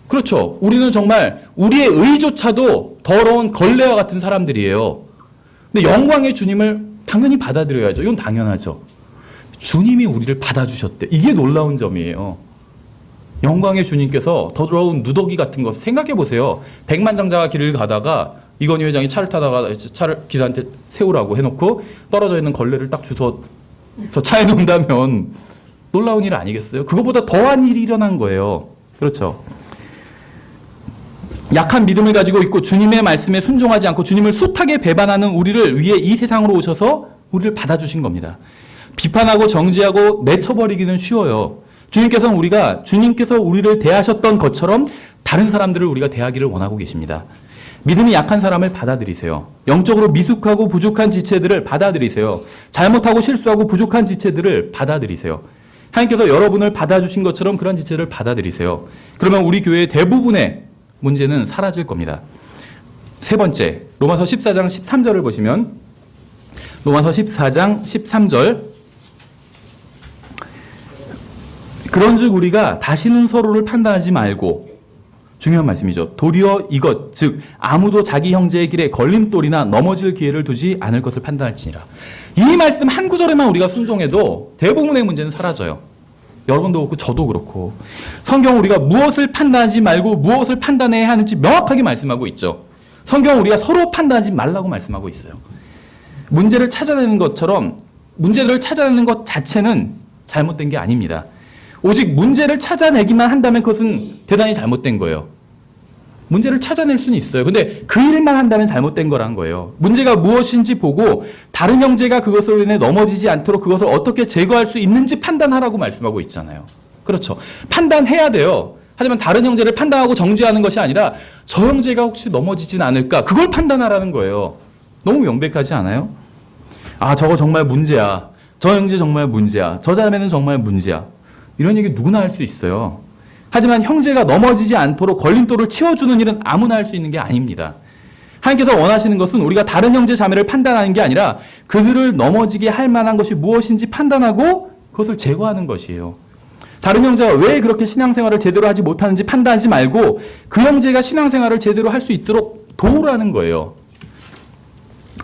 그렇죠. 우리는 정말 우리의 의조차도 더러운 걸레와 같은 사람들이에요. 근데 영광의 주님을 당연히 받아들여야죠. 이건 당연하죠. 주님이 우리를 받아주셨대. 이게 놀라운 점이에요. 영광의 주님께서 더러운 누더기 같은 것 생각해 보세요. 백만장자가 길을 가다가 이건희 회장이 차를 타다가 차를 기사한테 세우라고 해놓고 떨어져 있는 걸레를 딱 주워서 차에 놓는다면 놀라운 일 아니겠어요? 그거보다 더한 일이 일어난 거예요. 그렇죠. 약한 믿음을 가지고 있고 주님의 말씀에 순종하지 않고 주님을 숱하게 배반하는 우리를 위해 이 세상으로 오셔서 우리를 받아주신 겁니다. 비판하고 정죄하고 내쳐버리기는 쉬워요. 주님께서 우리를 대하셨던 것처럼 다른 사람들을 우리가 대하기를 원하고 계십니다. 믿음이 약한 사람을 받아들이세요. 영적으로 미숙하고 부족한 지체들을 받아들이세요. 잘못하고 실수하고 부족한 지체들을 받아들이세요. 하나님께서 여러분을 받아주신 것처럼 그런 지체를 받아들이세요. 그러면 우리 교회의 대부분의 문제는 사라질 겁니다. 세 번째, 로마서 14장 13절을 보시면 로마서 14장 13절 그런즉 우리가 다시는 서로를 판단하지 말고 중요한 말씀이죠. 도리어 이것 즉 아무도 자기 형제의 길에 걸림돌이나 넘어질 기회를 두지 않을 것을 판단할지니라. 이 말씀 한 구절에만 우리가 순종해도 대부분의 문제는 사라져요. 여러분도 그렇고 저도 그렇고 성경은 우리가 무엇을 판단하지 말고 무엇을 판단해야 하는지 명확하게 말씀하고 있죠. 성경은 우리가 서로 판단하지 말라고 말씀하고 있어요. 문제를 찾아내는 것처럼 문제를 찾아내는 것 자체는 잘못된 게 아닙니다. 오직 문제를 찾아내기만 한다면 그것은 대단히 잘못된 거예요. 문제를 찾아낼 수는 있어요. 근데 그 일만 한다면 잘못된 거란 거예요. 문제가 무엇인지 보고 다른 형제가 그것으로 인해 넘어지지 않도록 그것을 어떻게 제거할 수 있는지 판단하라고 말씀하고 있잖아요. 그렇죠. 판단해야 돼요. 하지만 다른 형제를 판단하고 정죄하는 것이 아니라 저 형제가 혹시 넘어지진 않을까 그걸 판단하라는 거예요. 너무 명백하지 않아요? 아, 저거 정말 문제야. 저 형제 정말 문제야. 저 자매는 정말 문제야. 이런 얘기 누구나 할 수 있어요. 하지만 형제가 넘어지지 않도록 걸림돌을 치워주는 일은 아무나 할 수 있는 게 아닙니다. 하나님께서 원하시는 것은 우리가 다른 형제 자매를 판단하는 게 아니라 그들을 넘어지게 할 만한 것이 무엇인지 판단하고 그것을 제거하는 것이에요. 다른 형제가 왜 그렇게 신앙생활을 제대로 하지 못하는지 판단하지 말고 그 형제가 신앙생활을 제대로 할 수 있도록 도우라는 거예요.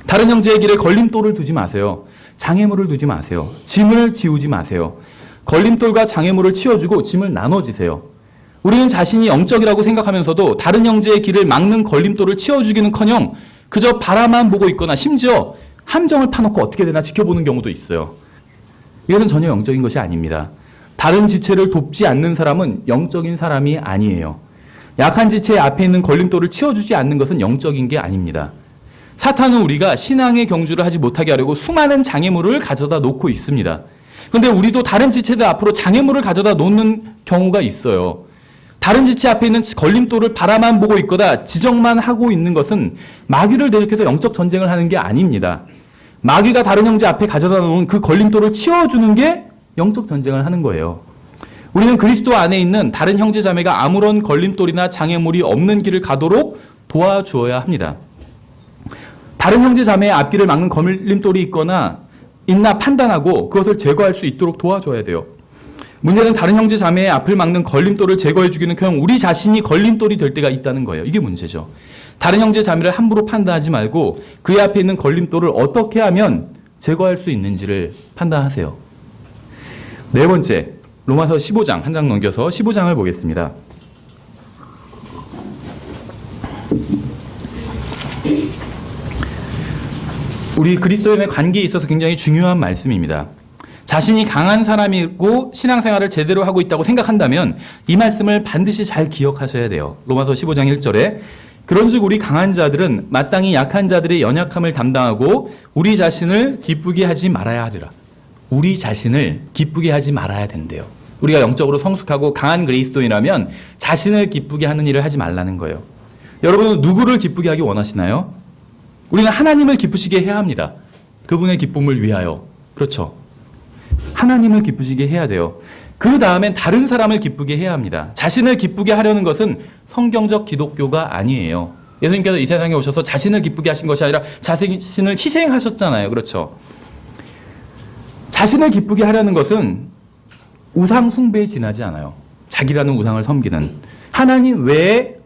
다른 형제의 길에 걸림돌을 두지 마세요. 장애물을 두지 마세요. 짐을 지우지 마세요. 걸림돌과 장애물을 치워주고 짐을 나눠지세요. 우리는 자신이 영적이라고 생각하면서도 다른 형제의 길을 막는 걸림돌을 치워주기는커녕 그저 바라만 보고 있거나 심지어 함정을 파놓고 어떻게 되나 지켜보는 경우도 있어요. 이것은 전혀 영적인 것이 아닙니다. 다른 지체를 돕지 않는 사람은 영적인 사람이 아니에요. 약한 지체 앞에 있는 걸림돌을 치워주지 않는 것은 영적인 게 아닙니다. 사탄은 우리가 신앙의 경주를 하지 못하게 하려고 수많은 장애물을 가져다 놓고 있습니다. 그런데 우리도 다른 지체들 앞으로 장애물을 가져다 놓는 경우가 있어요. 다른 지체 앞에 있는 걸림돌을 바라만 보고 있거나 지적만 하고 있는 것은 마귀를 대적해서 영적 전쟁을 하는 게 아닙니다. 마귀가 다른 형제 앞에 가져다 놓은 그 걸림돌을 치워주는 게 영적 전쟁을 하는 거예요. 우리는 그리스도 안에 있는 다른 형제 자매가 아무런 걸림돌이나 장애물이 없는 길을 가도록 도와주어야 합니다. 다른 형제 자매의 앞길을 막는 걸림돌이 있나 판단하고 그것을 제거할 수 있도록 도와줘야 돼요. 문제는 다른 형제 자매의 앞을 막는 걸림돌을 제거해 주기는커녕 우리 자신이 걸림돌이 될 때가 있다는 거예요. 이게 문제죠. 다른 형제 자매를 함부로 판단하지 말고 그의 앞에 있는 걸림돌을 어떻게 하면 제거할 수 있는지를 판단하세요. 네 번째, 로마서 15장 한 장 넘겨서 15장을 보겠습니다. 우리 그리스도인의 관계에 있어서 굉장히 중요한 말씀입니다. 자신이 강한 사람이고 신앙생활을 제대로 하고 있다고 생각한다면 이 말씀을 반드시 잘 기억하셔야 돼요. 로마서 15장 1절에 그런즉 우리 강한 자들은 마땅히 약한 자들의 연약함을 담당하고 우리 자신을 기쁘게 하지 말아야 하리라. 우리 자신을 기쁘게 하지 말아야 된대요. 우리가 영적으로 성숙하고 강한 그리스도인이라면 자신을 기쁘게 하는 일을 하지 말라는 거예요. 여러분은 누구를 기쁘게 하기 원하시나요? 우리는 하나님을 기쁘시게 해야 합니다. 그분의 기쁨을 위하여. 그렇죠. 하나님을 기쁘시게 해야 돼요. 그 다음엔 다른 사람을 기쁘게 해야 합니다. 자신을 기쁘게 하려는 것은 성경적 기독교가 아니에요. 예수님께서 이 세상에 오셔서 자신을 기쁘게 하신 것이 아니라 자신을 희생하셨잖아요. 그렇죠. 자신을 기쁘게 하려는 것은 우상 숭배에 지나지 않아요. 자기라는 우상을 섬기는 하나님 외에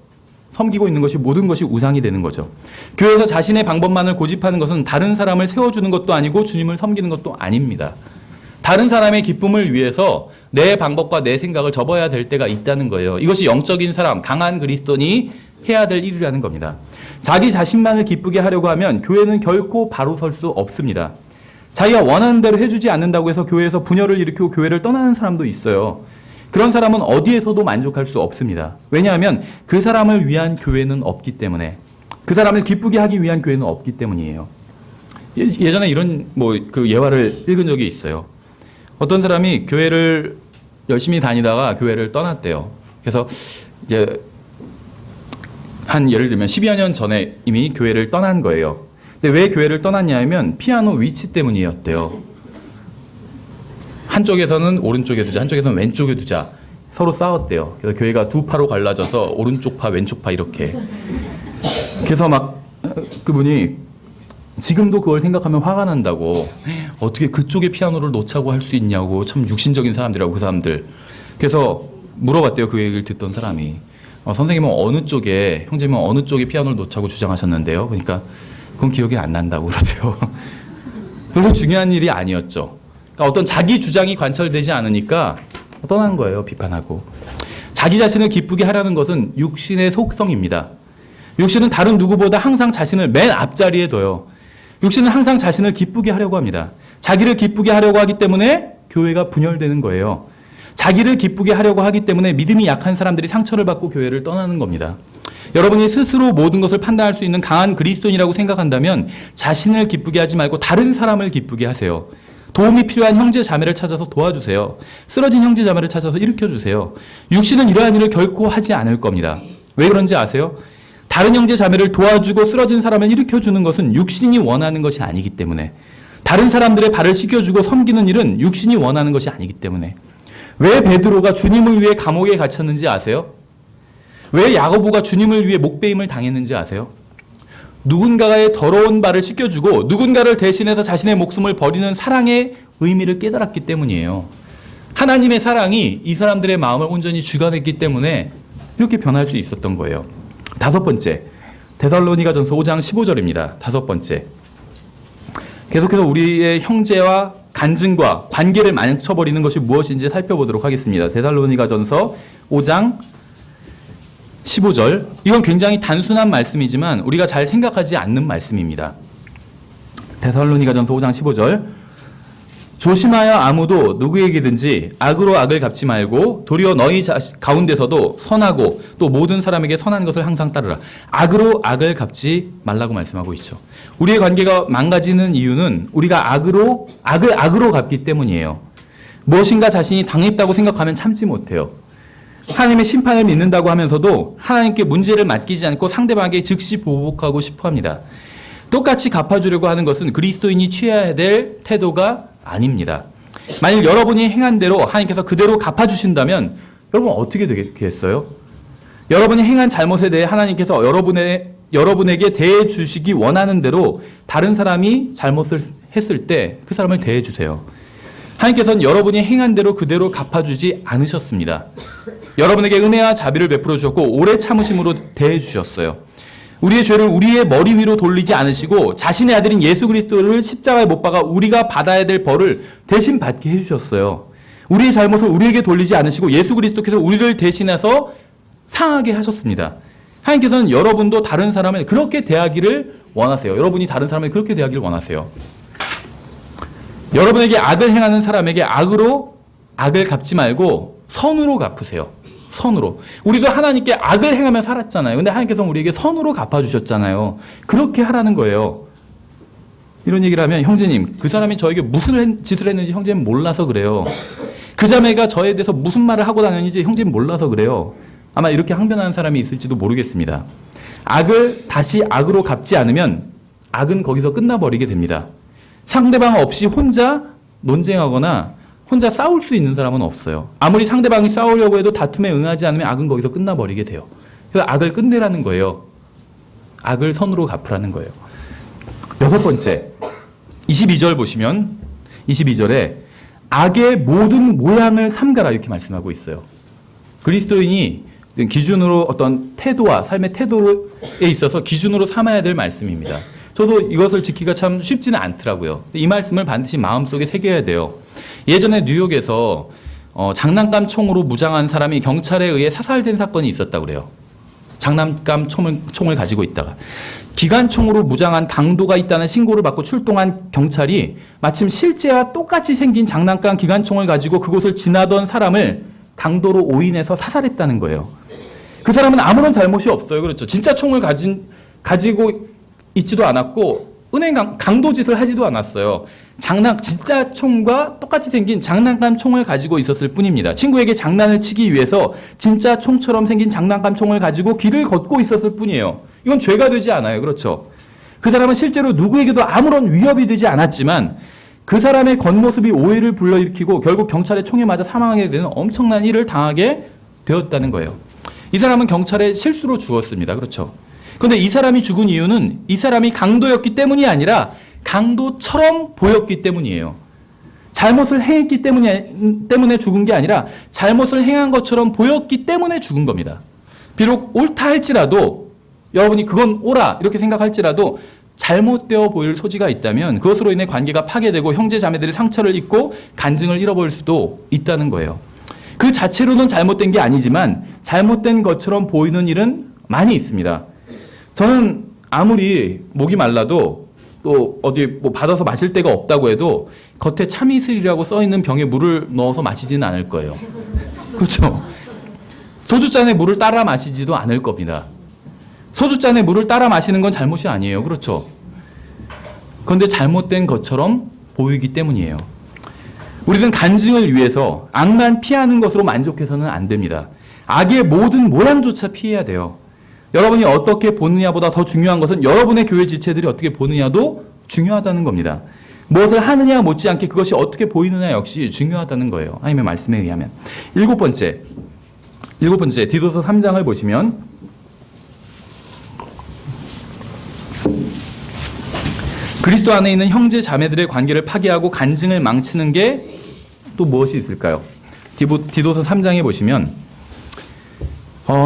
섬기고 있는 것이 모든 것이 우상이 되는 거죠. 교회에서 자신의 방법만을 고집하는 것은 다른 사람을 세워주는 것도 아니고 주님을 섬기는 것도 아닙니다. 다른 사람의 기쁨을 위해서 내 방법과 내 생각을 접어야 될 때가 있다는 거예요. 이것이 영적인 사람, 강한 그리스도인이 해야 될 일이라는 겁니다. 자기 자신만을 기쁘게 하려고 하면 교회는 결코 바로 설 수 없습니다. 자기가 원하는 대로 해주지 않는다고 해서 교회에서 분열을 일으키고 교회를 떠나는 사람도 있어요. 그런 사람은 어디에서도 만족할 수 없습니다. 왜냐하면 그 사람을 위한 교회는 없기 때문에, 그 사람을 기쁘게 하기 위한 교회는 없기 때문이에요. 예전에 이런 그 예화를 읽은 적이 있어요. 어떤 사람이 교회를 열심히 다니다가 교회를 떠났대요. 그래서 이제 예를 들면 10여 년 전에 이미 교회를 떠난 거예요. 근데 왜 교회를 떠났냐 하면 피아노 위치 때문이었대요. 한쪽에서는 오른쪽에 두자, 한쪽에서는 왼쪽에 두자. 서로 싸웠대요. 그래서 교회가 두 파로 갈라져서 오른쪽 파, 왼쪽 파 이렇게. 그래서 막 그분이 지금도 그걸 생각하면 화가 난다고. 어떻게 그쪽에 피아노를 놓자고 할 수 있냐고. 참 육신적인 사람들이라고, 그 사람들. 그래서 물어봤대요. 그 얘기를 듣던 사람이. 선생님은 어느 쪽에, 형제님은 어느 쪽에 피아노를 놓자고 주장하셨는데요. 그러니까 그건 기억이 안 난다고 그러대요. 별로 중요한 일이 아니었죠. 그러니까 어떤 자기 주장이 관철되지 않으니까 떠난 거예요. 비판하고. 자기 자신을 기쁘게 하려는 것은 육신의 속성입니다. 육신은 다른 누구보다 항상 자신을 맨 앞자리에 둬요. 육신은 항상 자신을 기쁘게 하려고 합니다. 자기를 기쁘게 하려고 하기 때문에 교회가 분열되는 거예요. 자기를 기쁘게 하려고 하기 때문에 믿음이 약한 사람들이 상처를 받고 교회를 떠나는 겁니다. 여러분이 스스로 모든 것을 판단할 수 있는 강한 그리스도인이라고 생각한다면 자신을 기쁘게 하지 말고 다른 사람을 기쁘게 하세요. 도움이 필요한 형제 자매를 찾아서 도와주세요. 쓰러진 형제 자매를 찾아서 일으켜주세요. 육신은 이러한 일을 결코 하지 않을 겁니다. 왜 그런지 아세요? 다른 형제 자매를 도와주고 쓰러진 사람을 일으켜주는 것은 육신이 원하는 것이 아니기 때문에, 다른 사람들의 발을 씻겨주고 섬기는 일은 육신이 원하는 것이 아니기 때문에. 왜 베드로가 주님을 위해 감옥에 갇혔는지 아세요? 왜 야고보가 주님을 위해 목베임을 당했는지 아세요? 누군가의 더러운 발을 씻겨주고 누군가를 대신해서 자신의 목숨을 버리는 사랑의 의미를 깨달았기 때문이에요. 하나님의 사랑이 이 사람들의 마음을 온전히 주관했기 때문에 이렇게 변할 수 있었던 거예요. 다섯 번째, 데살로니가전서 5장 15절입니다. 다섯 번째, 계속해서 우리의 형제와 간증과 관계를 망쳐버리는 것이 무엇인지 살펴보도록 하겠습니다. 데살로니가전서 5장 15절. 이건 굉장히 단순한 말씀이지만 우리가 잘 생각하지 않는 말씀입니다. 데살로니가전서 5장 15절. 조심하여 아무도 누구에게든지 악으로 악을 갚지 말고 도리어 너희 가운데서도 선하고 또 모든 사람에게 선한 것을 항상 따르라. 악으로 악을 갚지 말라고 말씀하고 있죠. 우리의 관계가 망가지는 이유는 우리가 악을 악으로 갚기 때문이에요. 무엇인가 자신이 당했다고 생각하면 참지 못해요. 하나님의 심판을 믿는다고 하면서도 하나님께 문제를 맡기지 않고 상대방에게 즉시 보복하고 싶어 합니다. 똑같이 갚아주려고 하는 것은 그리스도인이 취해야 될 태도가 아닙니다. 만일 여러분이 행한 대로 하나님께서 그대로 갚아주신다면 여러분 어떻게 되겠어요? 여러분이 행한 잘못에 대해 하나님께서 여러분에게 대해 주시기 원하는 대로 다른 사람이 잘못을 했을 때 그 사람을 대해 주세요. 하나님께서는 여러분이 행한 대로 그대로 갚아주지 않으셨습니다. 여러분에게 은혜와 자비를 베풀어 주셨고 오래 참으심으로 대해 주셨어요. 우리의 죄를 우리의 머리 위로 돌리지 않으시고 자신의 아들인 예수 그리스도를 십자가에 못 박아 우리가 받아야 될 벌을 대신 받게 해주셨어요. 우리의 잘못을 우리에게 돌리지 않으시고 예수 그리스도께서 우리를 대신해서 상하게 하셨습니다. 하나님께서는 여러분도 다른 사람을 그렇게 대하기를 원하세요. 여러분이 다른 사람을 그렇게 대하기를 원하세요. 여러분에게 악을 행하는 사람에게 악으로 악을 갚지 말고 선으로 갚으세요. 선으로. 우리도 하나님께 악을 행하며 살았잖아요. 근데 하나님께서 우리에게 선으로 갚아주셨잖아요. 그렇게 하라는 거예요. 이런 얘기를 하면 형제님, 그 사람이 저에게 무슨 짓을 했는지 형제는 몰라서 그래요. 그 자매가 저에 대해서 무슨 말을 하고 다녔는지 형제는 몰라서 그래요. 아마 이렇게 항변하는 사람이 있을지도 모르겠습니다. 악을 다시 악으로 갚지 않으면 악은 거기서 끝나버리게 됩니다. 상대방 없이 혼자 논쟁하거나 혼자 싸울 수 있는 사람은 없어요. 아무리 상대방이 싸우려고 해도 다툼에 응하지 않으면 악은 거기서 끝나버리게 돼요. 그래서 악을 끝내라는 거예요. 악을 선으로 갚으라는 거예요. 여섯 번째, 22절 보시면 22절에 악의 모든 모양을 삼가라 이렇게 말씀하고 있어요. 그리스도인이 기준으로 어떤 태도와 삶의 태도에 있어서 기준으로 삼아야 될 말씀입니다. 저도 이것을 지키기가 참 쉽지는 않더라고요. 이 말씀을 반드시 마음속에 새겨야 돼요. 예전에 뉴욕에서 장난감 총으로 무장한 사람이 경찰에 의해 사살된 사건이 있었다고 그래요. 장난감 총을 가지고 있다가. 기관총으로 무장한 강도가 있다는 신고를 받고 출동한 경찰이 마침 실제와 똑같이 생긴 장난감 기관총을 가지고 그곳을 지나던 사람을 강도로 오인해서 사살했다는 거예요. 그 사람은 아무런 잘못이 없어요. 그렇죠. 진짜 총을 가지고 있지도 않았고 은행 강도짓을 하지도 않았어요. 진짜 총과 똑같이 생긴 장난감 총을 가지고 있었을 뿐입니다. 친구에게 장난을 치기 위해서 진짜 총처럼 생긴 장난감 총을 가지고 길을 걷고 있었을 뿐이에요. 이건 죄가 되지 않아요. 그렇죠? 그 사람은 실제로 누구에게도 아무런 위협이 되지 않았지만 그 사람의 겉모습이 오해를 불러일으키고 결국 경찰의 총에 맞아 사망하게 되는 엄청난 일을 당하게 되었다는 거예요. 이 사람은 경찰의 실수로 죽었습니다. 그렇죠? 그런데 이 사람이 죽은 이유는 이 사람이 강도였기 때문이 아니라 강도처럼 보였기 때문이에요. 잘못을 행했기 때문에 죽은 게 아니라 잘못을 행한 것처럼 보였기 때문에 죽은 겁니다. 비록 옳다 할지라도 여러분이 그건 옳아 이렇게 생각할지라도 잘못되어 보일 소지가 있다면 그것으로 인해 관계가 파괴되고 형제 자매들이 상처를 입고 간증을 잃어버릴 수도 있다는 거예요. 그 자체로는 잘못된 게 아니지만 잘못된 것처럼 보이는 일은 많이 있습니다. 저는 아무리 목이 말라도 또 어디 뭐 받아서 마실 데가 없다고 해도 겉에 참이슬이라고 써있는 병에 물을 넣어서 마시지는 않을 거예요. 그렇죠? 소주잔에 물을 따라 마시지도 않을 겁니다. 소주잔에 물을 따라 마시는 건 잘못이 아니에요. 그렇죠? 그런데 잘못된 것처럼 보이기 때문이에요. 우리는 간증을 위해서 악만 피하는 것으로 만족해서는 안 됩니다. 악의 모든 모양조차 피해야 돼요. 여러분이 어떻게 보느냐보다 더 중요한 것은 여러분의 교회 지체들이 어떻게 보느냐도 중요하다는 겁니다. 무엇을 하느냐 못지않게 그것이 어떻게 보이느냐 역시 중요하다는 거예요. 하나님의 말씀에 의하면. 일곱 번째 디도서 3장을 보시면 그리스도 안에 있는 형제 자매들의 관계를 파괴하고 간증을 망치는 게 또 무엇이 있을까요? 디도서 3장에 보시면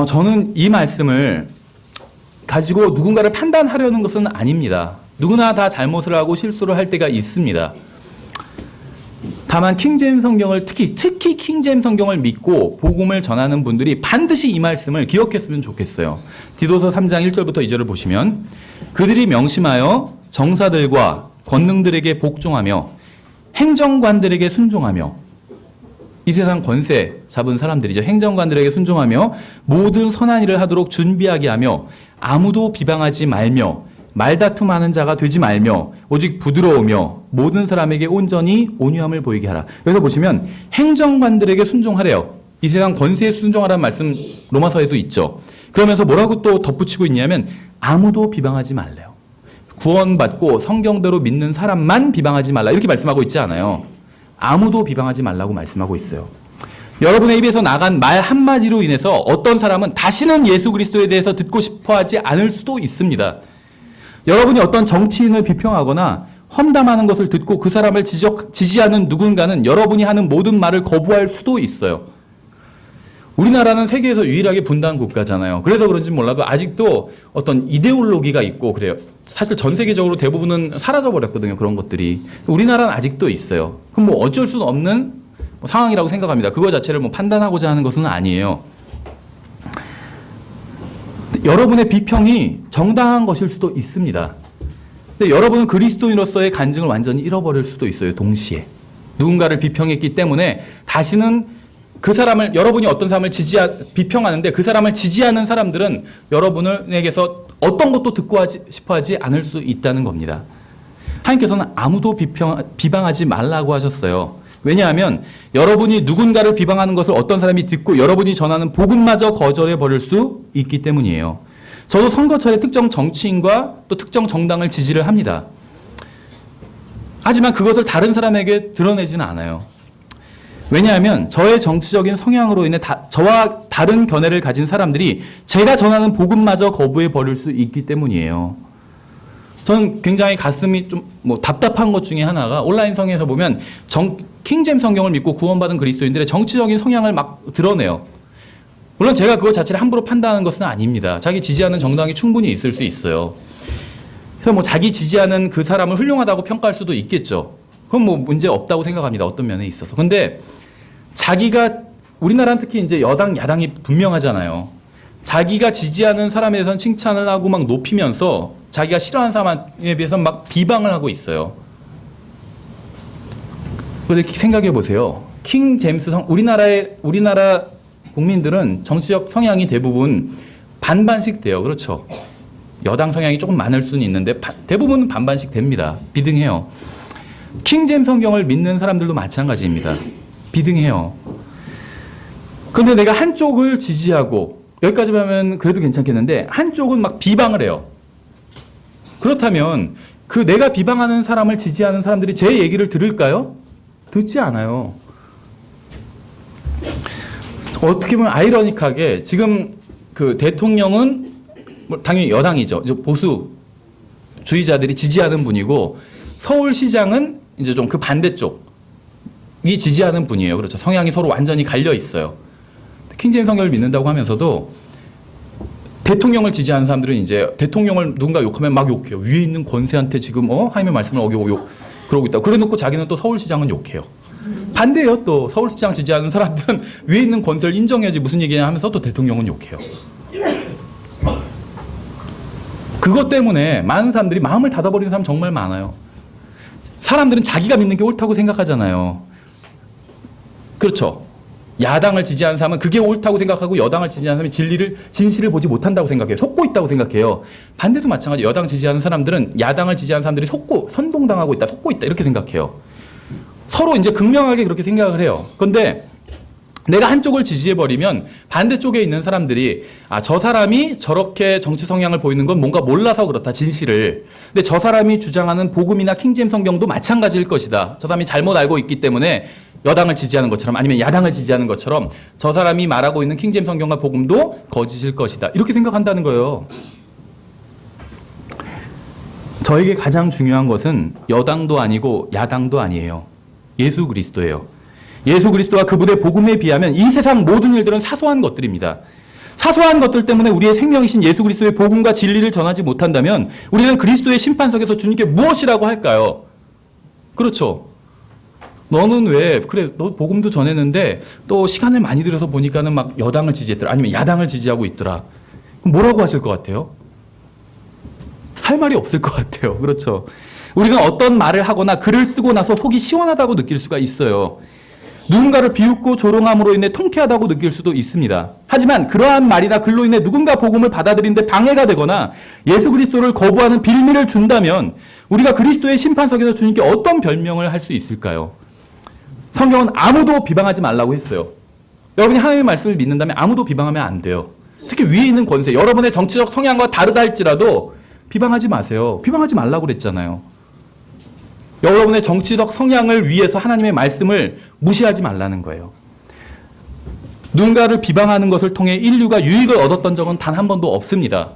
저는 이 말씀을 가지고 누군가를 판단하려는 것은 아닙니다. 누구나 다 잘못을 하고 실수를 할 때가 있습니다. 다만 킹제임스 성경을 특히 킹제임스 성경을 믿고 복음을 전하는 분들이 반드시 이 말씀을 기억했으면 좋겠어요. 디도서 3장 1절부터 2절을 보시면 그들이 명심하여 정사들과 권능들에게 복종하며 행정관들에게 순종하며 이 세상 권세 잡은 사람들이죠. 행정관들에게 순종하며 모든 선한 일을 하도록 준비하게 하며 아무도 비방하지 말며 말다툼하는 자가 되지 말며 오직 부드러우며 모든 사람에게 온전히 온유함을 보이게 하라. 여기서 보시면 행정관들에게 순종하래요. 이 세상 권세에 순종하라는 말씀 로마서에도 있죠. 그러면서 뭐라고 또 덧붙이고 있냐면 아무도 비방하지 말래요. 구원받고 성경대로 믿는 사람만 비방하지 말라 이렇게 말씀하고 있지 않아요. 아무도 비방하지 말라고 말씀하고 있어요. 여러분의 입에서 나간 말 한마디로 인해서 어떤 사람은 다시는 예수 그리스도에 대해서 듣고 싶어하지 않을 수도 있습니다. 여러분이 어떤 정치인을 비평하거나 험담하는 것을 듣고 그 사람을 지지하는 누군가는 여러분이 하는 모든 말을 거부할 수도 있어요. 우리나라는 세계에서 유일하게 분단 국가잖아요. 그래서 그런지 몰라도 아직도 어떤 이데올로기가 있고 그래요. 사실 전 세계적으로 대부분은 사라져버렸거든요. 그런 것들이. 우리나라는 아직도 있어요. 그럼 뭐 어쩔 수 없는 상황이라고 생각합니다. 그거 자체를 뭐 판단하고자 하는 것은 아니에요. 여러분의 비평이 정당한 것일 수도 있습니다. 근데 여러분은 그리스도인으로서의 간증을 완전히 잃어버릴 수도 있어요. 동시에. 누군가를 비평했기 때문에 다시는 그 사람을 여러분이 어떤 사람을 비평하는데 그 사람을 지지하는 사람들은 여러분에게서 어떤 것도 듣고 싶어하지 않을 수 있다는 겁니다. 하나님께서는 아무도 비방하지 말라고 하셨어요. 왜냐하면 여러분이 누군가를 비방하는 것을 어떤 사람이 듣고 여러분이 전하는 복음마저 거절해 버릴 수 있기 때문이에요. 저도 선거철에 특정 정치인과 또 특정 정당을 지지를 합니다. 하지만 그것을 다른 사람에게 드러내지는 않아요. 왜냐하면 저의 정치적인 성향으로 인해 저와 다른 견해를 가진 사람들이 제가 전하는 복음마저 거부해 버릴 수 있기 때문이에요. 저는 굉장히 가슴이 좀 답답한 것 중에 하나가 온라인성에서 보면 킹제임스 성경을 믿고 구원받은 그리스도인들의 정치적인 성향을 막 드러내요. 물론 제가 그것 자체를 함부로 판단하는 것은 아닙니다. 자기 지지하는 정당이 충분히 있을 수 있어요. 그래서 자기 지지하는 그 사람을 훌륭하다고 평가할 수도 있겠죠. 그건 문제 없다고 생각합니다. 어떤 면에 있어서. 근데 우리나라는 특히 이제 여당, 야당이 분명하잖아요. 자기가 지지하는 사람에 대해서는 칭찬을 하고 막 높이면서 자기가 싫어하는 사람에 비해서 막 비방을 하고 있어요. 그런데 생각해 보세요. 우리나라 국민들은 정치적 성향이 대부분 반반씩 돼요. 그렇죠? 여당 성향이 조금 많을 수는 있는데 대부분은 반반씩 됩니다. 비등해요. 킹제임스 성경을 믿는 사람들도 마찬가지입니다. 비등해요. 그런데 내가 한쪽을 지지하고 여기까지 하면 그래도 괜찮겠는데 한쪽은 막 비방을 해요. 그렇다면 내가 비방하는 사람을 지지하는 사람들이 제 얘기를 들을까요? 듣지 않아요. 어떻게 보면 아이러니하게 지금 그 대통령은 당연히 여당이죠. 보수주의자들이 지지하는 분이고 서울시장은 이제 좀 그 반대쪽이 지지하는 분이에요. 그렇죠. 성향이 서로 완전히 갈려 있어요. 킹제임스 성경을 믿는다고 하면서도 대통령을 지지하는 사람들은 이제 대통령을 누군가 욕하면 막 욕해요. 위에 있는 권세한테 지금 하나님의 말씀을 어기고 그러고 있다. 그래놓고 자기는 또 서울시장은 욕해요. 반대예요. 또 서울시장 지지하는 사람들은 위에 있는 권세를 인정해야지 무슨 얘기냐 하면서 또 대통령은 욕해요. 그것 때문에 많은 사람들이 마음을 닫아버리는 사람 정말 많아요. 사람들은 자기가 믿는 게 옳다고 생각하잖아요. 그렇죠. 야당을 지지하는 사람은 그게 옳다고 생각하고 여당을 지지하는 사람이 진실을 보지 못한다고 생각해요. 속고 있다고 생각해요. 반대도 마찬가지예요. 여당 지지하는 사람들은 야당을 지지하는 사람들이 선동당하고 있다, 속고 있다 이렇게 생각해요. 서로 이제 극명하게 그렇게 생각을 해요. 그런데 내가 한쪽을 지지해버리면 반대쪽에 있는 사람들이 저 사람이 저렇게 정치 성향을 보이는 건 뭔가 몰라서 그렇다, 진실을. 근데 저 사람이 주장하는 복음이나 킹제임스 성경도 마찬가지일 것이다. 저 사람이 잘못 알고 있기 때문에 여당을 지지하는 것처럼 아니면 야당을 지지하는 것처럼 저 사람이 말하고 있는 킹제임스 성경과 복음도 거짓일 것이다. 이렇게 생각한다는 거예요. 저에게 가장 중요한 것은 여당도 아니고 야당도 아니에요. 예수 그리스도예요. 예수 그리스도와 그분의 복음에 비하면 이 세상 모든 일들은 사소한 것들입니다. 사소한 것들 때문에 우리의 생명이신 예수 그리스도의 복음과 진리를 전하지 못한다면 우리는 그리스도의 심판석에서 주님께 무엇이라고 할까요? 그렇죠. 너는 왜 그래 너 복음도 전했는데 또 시간을 많이 들여서 보니까는 막 여당을 지지했더라 아니면 야당을 지지하고 있더라. 그럼 뭐라고 하실 것 같아요? 할 말이 없을 것 같아요. 그렇죠. 우리가 어떤 말을 하거나 글을 쓰고 나서 속이 시원하다고 느낄 수가 있어요. 누군가를 비웃고 조롱함으로 인해 통쾌하다고 느낄 수도 있습니다. 하지만 그러한 말이나 글로 인해 누군가 복음을 받아들이는데 방해가 되거나 예수 그리스도를 거부하는 빌미를 준다면 우리가 그리스도의 심판석에서 주님께 어떤 별명을 할 수 있을까요? 성경은 아무도 비방하지 말라고 했어요. 여러분이 하나님의 말씀을 믿는다면 아무도 비방하면 안 돼요. 특히 위에 있는 권세, 여러분의 정치적 성향과 다르다 할지라도 비방하지 마세요. 비방하지 말라고 그랬잖아요. 여러분의 정치적 성향을 위해서 하나님의 말씀을 무시하지 말라는 거예요. 누군가를 비방하는 것을 통해 인류가 유익을 얻었던 적은 단 한 번도 없습니다.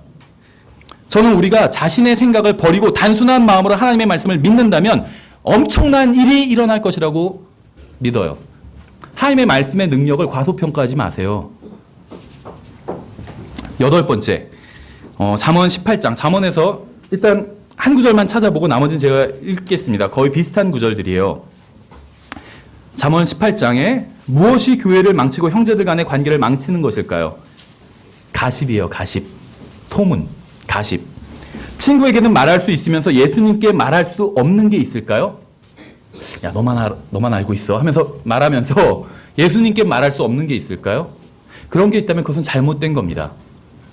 저는 우리가 자신의 생각을 버리고 단순한 마음으로 하나님의 말씀을 믿는다면 엄청난 일이 일어날 것이라고 믿어요. 하나님의 말씀의 능력을 과소평가하지 마세요. 8번째, 잠언 18장. 잠언에서 일단 한 구절만 찾아보고 나머지는 제가 읽겠습니다. 거의 비슷한 구절들이에요. 잠언 18장에 무엇이 교회를 망치고 형제들 간의 관계를 망치는 것일까요? 가십이에요. 가십. 소문. 가십. 친구에게는 말할 수 있으면서 예수님께 말할 수 없는 게 있을까요? 야, 너만 알고 있어 하면서 말하면서 예수님께 말할 수 없는 게 있을까요? 그런 게 있다면 그것은 잘못된 겁니다.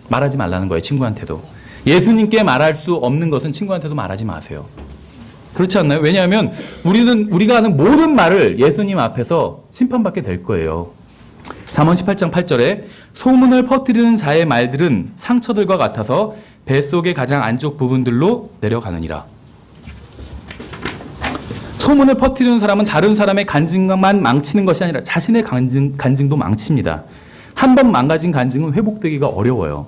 말하지 말라는 거예요. 친구한테도. 예수님께 말할 수 없는 것은 친구한테도 말하지 마세요. 그렇지 않나요? 왜냐하면 우리가 하는 모든 말을 예수님 앞에서 심판받게 될 거예요. 잠언 18장 8절에 소문을 퍼뜨리는 자의 말들은 상처들과 같아서 뱃속의 가장 안쪽 부분들로 내려가느니라. 소문을 퍼뜨리는 사람은 다른 사람의 간증만 망치는 것이 아니라 자신의 간증도 망칩니다. 한 번 망가진 간증은 회복되기가 어려워요.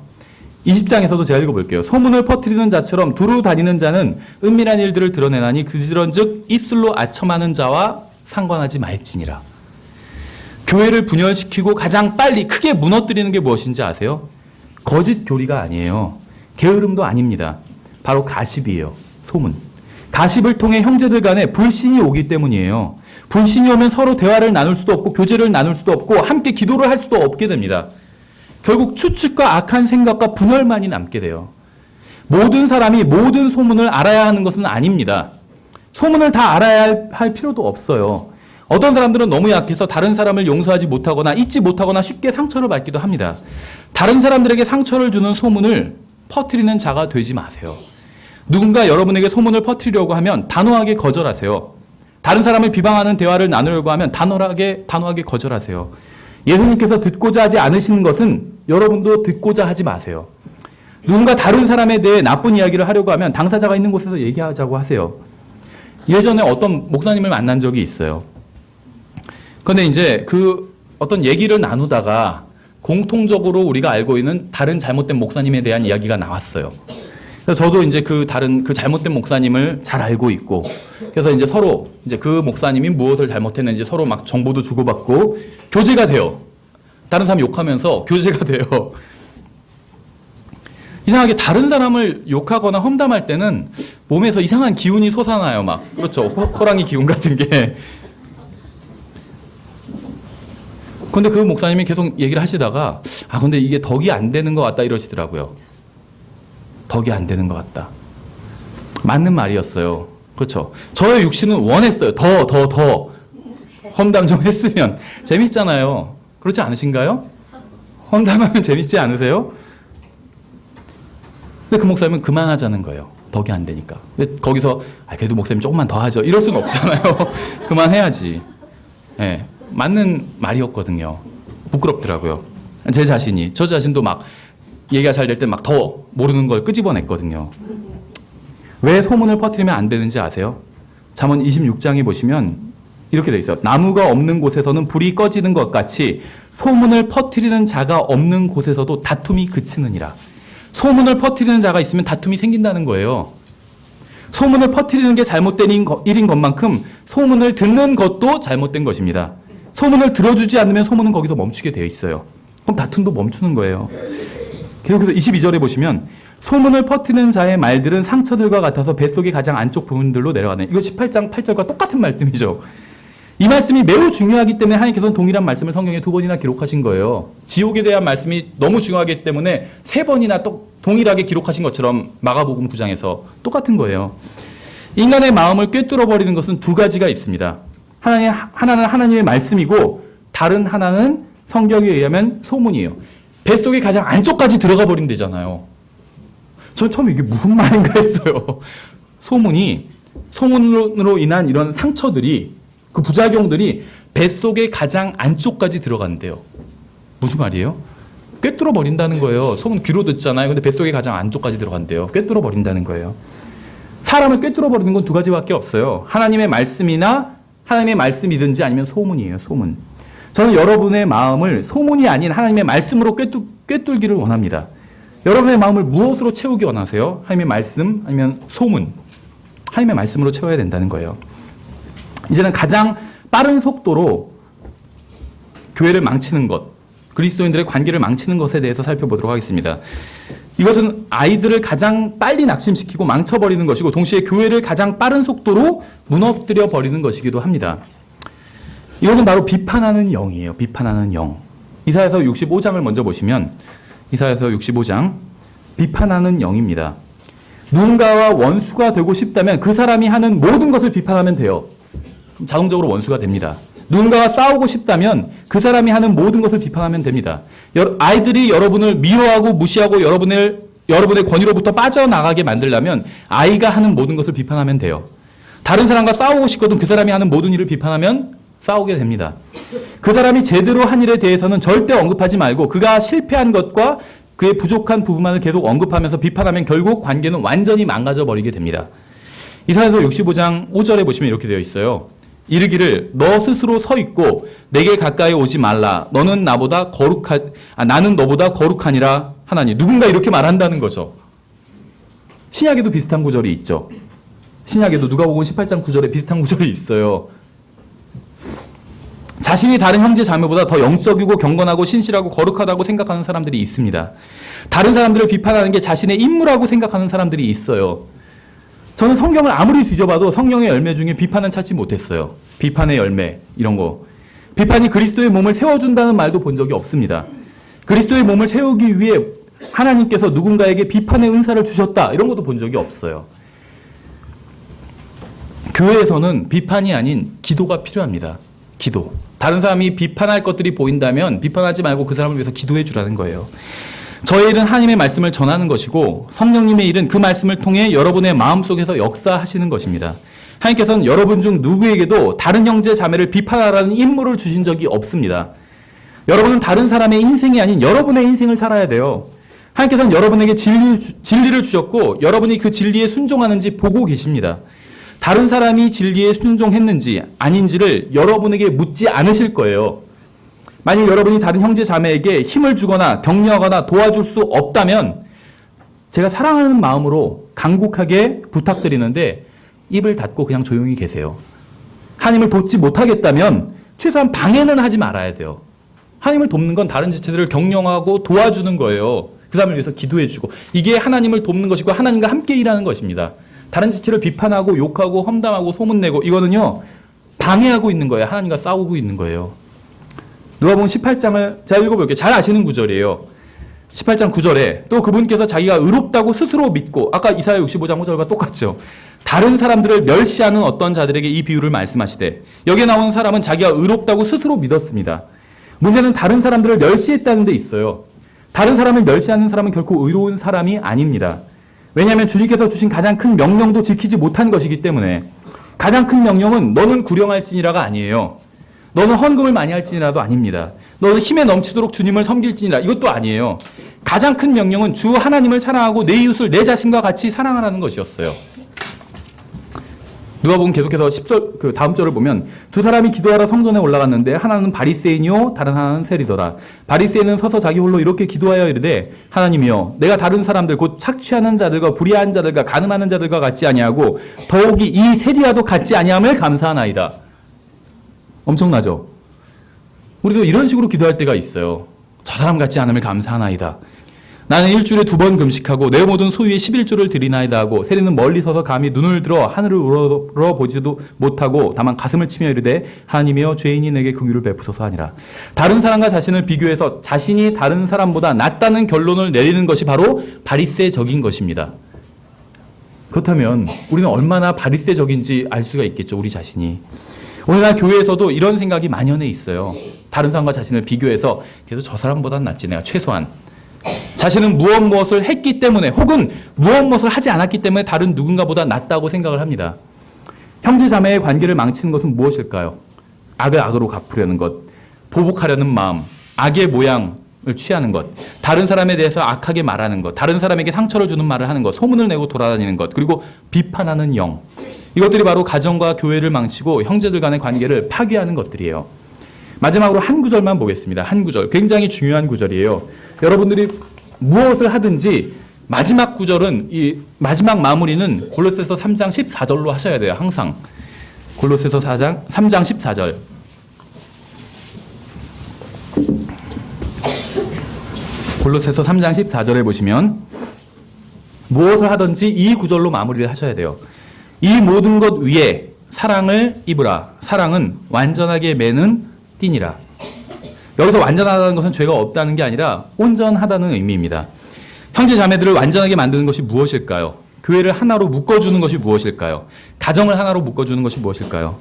20장에서도 제가 읽어볼게요. 소문을 퍼뜨리는 자처럼 두루 다니는 자는 은밀한 일들을 드러내나니 그러즉 입술로 아첨하는 자와 상관하지 말지니라. 교회를 분열시키고 가장 빨리 크게 무너뜨리는 게 무엇인지 아세요? 거짓 교리가 아니에요. 게으름도 아닙니다. 바로 가십이에요. 소문. 가십을 통해 형제들 간에 불신이 오기 때문이에요. 불신이 오면 서로 대화를 나눌 수도 없고 교제를 나눌 수도 없고 함께 기도를 할 수도 없게 됩니다. 결국 추측과 악한 생각과 분열만이 남게 돼요. 모든 사람이 모든 소문을 알아야 하는 것은 아닙니다. 소문을 다 알아야 할 필요도 없어요. 어떤 사람들은 너무 약해서 다른 사람을 용서하지 못하거나 잊지 못하거나 쉽게 상처를 받기도 합니다. 다른 사람들에게 상처를 주는 소문을 퍼뜨리는 자가 되지 마세요. 누군가 여러분에게 소문을 퍼뜨리려고 하면 단호하게 거절하세요. 다른 사람을 비방하는 대화를 나누려고 하면 단호하게 거절하세요. 예수님께서 듣고자 하지 않으시는 것은 여러분도 듣고자 하지 마세요. 누군가 다른 사람에 대해 나쁜 이야기를 하려고 하면 당사자가 있는 곳에서 얘기하자고 하세요. 예전에 어떤 목사님을 만난 적이 있어요. 그런데 이제 그 어떤 얘기를 나누다가 공통적으로 우리가 알고 있는 다른 잘못된 목사님에 대한 이야기가 나왔어요. 그래서 저도 이제 그 잘못된 목사님을 잘 알고 있고, 그래서 이제 서로 이제 그 목사님이 무엇을 잘못했는지 서로 막 정보도 주고받고 교제가 돼요. 다른 사람 욕하면서 교제가 돼요. 이상하게 다른 사람을 욕하거나 험담할 때는 몸에서 이상한 기운이 솟아나요. 막 그렇죠. 호랑이 기운 같은 게. 근데 그 목사님이 계속 얘기를 하시다가 근데 이게 덕이 안 되는 것 같다 이러시더라고요. 덕이 안 되는 것 같다. 맞는 말이었어요. 그렇죠. 저의 육신은 원했어요. 더 험담 좀 했으면 재밌잖아요. 그렇지 않으신가요? 험담하면 재밌지 않으세요? 근데 그 목사님은 그만하자는 거예요. 덕이 안 되니까. 근데 거기서 그래도 목사님 조금만 더 하죠. 이럴 수는 없잖아요. 그만해야지. 네, 맞는 말이었거든요. 부끄럽더라고요. 저 자신도 막 얘기가 잘 될 때 막 더 모르는 걸 끄집어냈거든요. 왜 소문을 퍼뜨리면 안 되는지 아세요? 잠언 26장에 보시면 이렇게 돼 있어요. 나무가 없는 곳에서는 불이 꺼지는 것 같이 소문을 퍼뜨리는 자가 없는 곳에서도 다툼이 그치느니라. 소문을 퍼뜨리는 자가 있으면 다툼이 생긴다는 거예요. 소문을 퍼뜨리는 게 잘못된 일인 것만큼 소문을 듣는 것도 잘못된 것입니다. 소문을 들어주지 않으면 소문은 거기서 멈추게 되어 있어요. 그럼 다툼도 멈추는 거예요. 계속해서 22절에 보시면 소문을 퍼뜨리는 자의 말들은 상처들과 같아서 뱃속의 가장 안쪽 부분들로 내려가네. 이거 18장 8절과 똑같은 말씀이죠. 이 말씀이 매우 중요하기 때문에 하나님께서는 동일한 말씀을 성경에 2번이나 기록하신 거예요. 지옥에 대한 말씀이 너무 중요하기 때문에 3번이나 또 동일하게 기록하신 것처럼 마가복음 9장에서 똑같은 거예요. 인간의 마음을 꿰뚫어 버리는 것은 2가지가 있습니다. 하나는 하나님의 말씀이고 다른 하나는 성경에 의하면 소문이에요. 뱃속에 가장 안쪽까지 들어가 버린대잖아요. 전 처음에 이게 무슨 말인가 했어요. 소문으로 인한 이런 상처들이, 그 부작용들이 뱃속에 가장 안쪽까지 들어간대요. 무슨 말이에요? 꿰뚫어 버린다는 거예요. 소문 귀로 듣잖아요. 근데 뱃속에 가장 안쪽까지 들어간대요. 꿰뚫어 버린다는 거예요. 사람을 꿰뚫어 버리는 건 2가지밖에 없어요. 하나님의 말씀이나 하나님의 말씀이든지 아니면 소문이에요. 소문. 저는 여러분의 마음을 소문이 아닌 하나님의 말씀으로 꿰뚫기를 원합니다. 여러분의 마음을 무엇으로 채우기 원하세요? 하나님의 말씀 아니면 소문? 하나님의 말씀으로 채워야 된다는 거예요. 이제는 가장 빠른 속도로 교회를 망치는 것, 그리스도인들의 관계를 망치는 것에 대해서 살펴보도록 하겠습니다. 이것은 아이들을 가장 빨리 낙심시키고 망쳐버리는 것이고 동시에 교회를 가장 빠른 속도로 무너뜨려 버리는 것이기도 합니다. 이것은 바로 비판하는 영이에요. 비판하는 영. 이사야서 65장을 먼저 보시면 이사야서 65장 비판하는 영입니다. 누군가와 원수가 되고 싶다면 그 사람이 하는 모든 것을 비판하면 돼요. 그럼 자동적으로 원수가 됩니다. 누군가와 싸우고 싶다면 그 사람이 하는 모든 것을 비판하면 됩니다. 아이들이 여러분을 미워하고 무시하고 여러분의 권위로부터 빠져나가게 만들려면 아이가 하는 모든 것을 비판하면 돼요. 다른 사람과 싸우고 싶거든 그 사람이 하는 모든 일을 비판하면 싸우게 됩니다. 그 사람이 제대로 한 일에 대해서는 절대 언급하지 말고 그가 실패한 것과 그의 부족한 부분만을 계속 언급하면서 비판하면 결국 관계는 완전히 망가져 버리게 됩니다. 이사야서 65장 5절에 보시면 이렇게 되어 있어요. 이르기를 너 스스로 서 있고 내게 가까이 오지 말라. 나는 너보다 거룩하니라 하나니. 누군가 이렇게 말한다는 거죠. 신약에도 비슷한 구절이 있죠. 신약에도 누가복음 18장 9절에 비슷한 구절이 있어요. 자신이 다른 형제 자매보다 더 영적이고 경건하고 신실하고 거룩하다고 생각하는 사람들이 있습니다. 다른 사람들을 비판하는 게 자신의 임무라고 생각하는 사람들이 있어요. 저는 성경을 아무리 뒤져봐도 성령의 열매 중에 비판은 찾지 못했어요. 비판의 열매 이런 거. 비판이 그리스도의 몸을 세워준다는 말도 본 적이 없습니다. 그리스도의 몸을 세우기 위해 하나님께서 누군가에게 비판의 은사를 주셨다 이런 것도 본 적이 없어요. 교회에서는 비판이 아닌 기도가 필요합니다. 기도. 다른 사람이 비판할 것들이 보인다면 비판하지 말고 그 사람을 위해서 기도해 주라는 거예요. 저의 일은 하나님의 말씀을 전하는 것이고 성령님의 일은 그 말씀을 통해 여러분의 마음속에서 역사하시는 것입니다. 하나님께서는 여러분 중 누구에게도 다른 형제 자매를 비판하라는 임무를 주신 적이 없습니다. 여러분은 다른 사람의 인생이 아닌 여러분의 인생을 살아야 돼요. 하나님께서는 여러분에게 진리를 주셨고 여러분이 그 진리에 순종하는지 보고 계십니다. 다른 사람이 진리에 순종했는지 아닌지를 여러분에게 묻지 않으실 거예요. 만약 여러분이 다른 형제 자매에게 힘을 주거나 격려하거나 도와줄 수 없다면 제가 사랑하는 마음으로 간곡하게 부탁드리는데 입을 닫고 그냥 조용히 계세요. 하나님을 돕지 못하겠다면 최소한 방해는 하지 말아야 돼요. 하나님을 돕는 건 다른 지체들을 격려하고 도와주는 거예요. 그 사람을 위해서 기도해주고 이게 하나님을 돕는 것이고 하나님과 함께 일하는 것입니다. 다른 지체를 비판하고 욕하고 험담하고 소문내고 이거는요 방해하고 있는 거예요. 하나님과 싸우고 있는 거예요. 누가복음 18장을 제가 읽어볼게요. 잘 아시는 구절이에요. 18장 9절에 또 그분께서 자기가 의롭다고 스스로 믿고 아까 이사야 65장 5절과 똑같죠. 다른 사람들을 멸시하는 어떤 자들에게 이 비유를 말씀하시되 여기에 나오는 사람은 자기가 의롭다고 스스로 믿었습니다. 문제는 다른 사람들을 멸시했다는 데 있어요. 다른 사람을 멸시하는 사람은 결코 의로운 사람이 아닙니다. 왜냐하면 주님께서 주신 가장 큰 명령도 지키지 못한 것이기 때문에 가장 큰 명령은 너는 구령할지니라가 아니에요. 너는 헌금을 많이 할지니라도 아닙니다. 너는 힘에 넘치도록 주님을 섬길지니라 이것도 아니에요. 가장 큰 명령은 주 하나님을 사랑하고 내 이웃을 내 자신과 같이 사랑하라는 것이었어요. 누가복음 계속해서 10절 그 다음 절을 보면 두 사람이 기도하러 성전에 올라갔는데 하나는 바리새인이요 다른 하나는 세리더라. 바리새인은 서서 자기 홀로 이렇게 기도하여 이르되 하나님이여 내가 다른 사람들 곧 착취하는 자들과 불의한 자들과 간음하는 자들과 같지 아니하고 더욱이 이 세리와도 같지 아니함을 감사하나이다. 엄청나죠? 우리도 이런 식으로 기도할 때가 있어요. 저 사람 같지 않음을 감사하나이다. 나는 일주일에 2번 금식하고 내 모든 소유의 11조를 드리나이다 하고 세리는 멀리 서서 감히 눈을 들어 하늘을 우러보지도 못하고 다만 가슴을 치며 이르되 하나님이여 죄인이 내게 긍휼을 베푸소서 하니라. 다른 사람과 자신을 비교해서 자신이 다른 사람보다 낫다는 결론을 내리는 것이 바로 바리새적인 것입니다. 그렇다면 우리는 얼마나 바리새적인지 알 수가 있겠죠. 우리 자신이. 오늘날 교회에서도 이런 생각이 만연해 있어요. 다른 사람과 자신을 비교해서 그래도 저 사람보다는 낫지 내가 최소한. 자신은 무엇을 했기 때문에 혹은 무엇을 하지 않았기 때문에 다른 누군가보다 낫다고 생각을 합니다. 형제 자매의 관계를 망치는 것은 무엇일까요? 악을 악으로 갚으려는 것, 보복하려는 마음, 악의 모양을 취하는 것, 다른 사람에 대해서 악하게 말하는 것, 다른 사람에게 상처를 주는 말을 하는 것, 소문을 내고 돌아다니는 것, 그리고 비판하는 영. 이것들이 바로 가정과 교회를 망치고 형제들 간의 관계를 파괴하는 것들이에요. 마지막으로 한 구절만 보겠습니다. 한 구절. 굉장히 중요한 구절이에요. 여러분들이 무엇을 하든지 마지막 구절은 이 마지막 마무리는 골로새서 3장 14절로 하셔야 돼요. 항상. 골로새서 3장 14절. 골로새서 3장 14절에 보시면 무엇을 하든지 이 구절로 마무리를 하셔야 돼요. 이 모든 것 위에 사랑을 입으라. 사랑은 완전하게 매는 띠니라. 여기서 완전하다는 것은 죄가 없다는 게 아니라 온전하다는 의미입니다. 형제 자매들을 완전하게 만드는 것이 무엇일까요? 교회를 하나로 묶어주는 것이 무엇일까요? 가정을 하나로 묶어주는 것이 무엇일까요?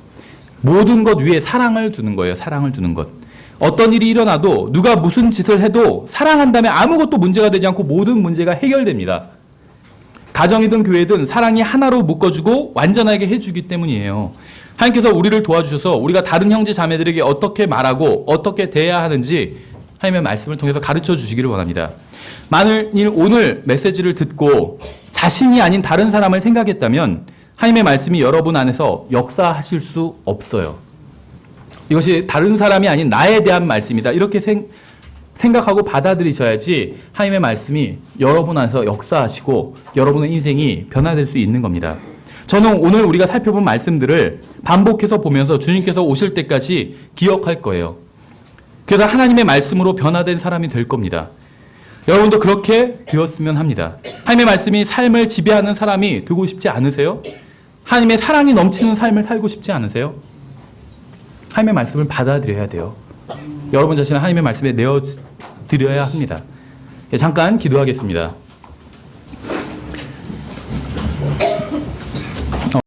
모든 것 위에 사랑을 두는 거예요. 사랑을 두는 것. 어떤 일이 일어나도 누가 무슨 짓을 해도 사랑한다면 아무것도 문제가 되지 않고 모든 문제가 해결됩니다. 가정이든 교회든 사랑이 하나로 묶어주고 완전하게 해주기 때문이에요. 하나님께서 우리를 도와주셔서 우리가 다른 형제 자매들에게 어떻게 말하고 어떻게 대해야 하는지 하나님의 말씀을 통해서 가르쳐 주시기를 원합니다. 만일 오늘 메시지를 듣고 자신이 아닌 다른 사람을 생각했다면 하나님의 말씀이 여러분 안에서 역사하실 수 없어요. 이것이 다른 사람이 아닌 나에 대한 말씀이다. 이렇게 생각하고 받아들이셔야지 하나님의 말씀이 여러분 안에서 역사하시고 여러분의 인생이 변화될 수 있는 겁니다. 저는 오늘 우리가 살펴본 말씀들을 반복해서 보면서 주님께서 오실 때까지 기억할 거예요. 그래서 하나님의 말씀으로 변화된 사람이 될 겁니다. 여러분도 그렇게 되었으면 합니다. 하나님의 말씀이 삶을 지배하는 사람이 되고 싶지 않으세요? 하나님의 사랑이 넘치는 삶을 살고 싶지 않으세요? 하나님의 말씀을 받아들여야 돼요. 여러분 자신을 하나님의 말씀에 내어드려야 합니다. 잠깐 기도하겠습니다.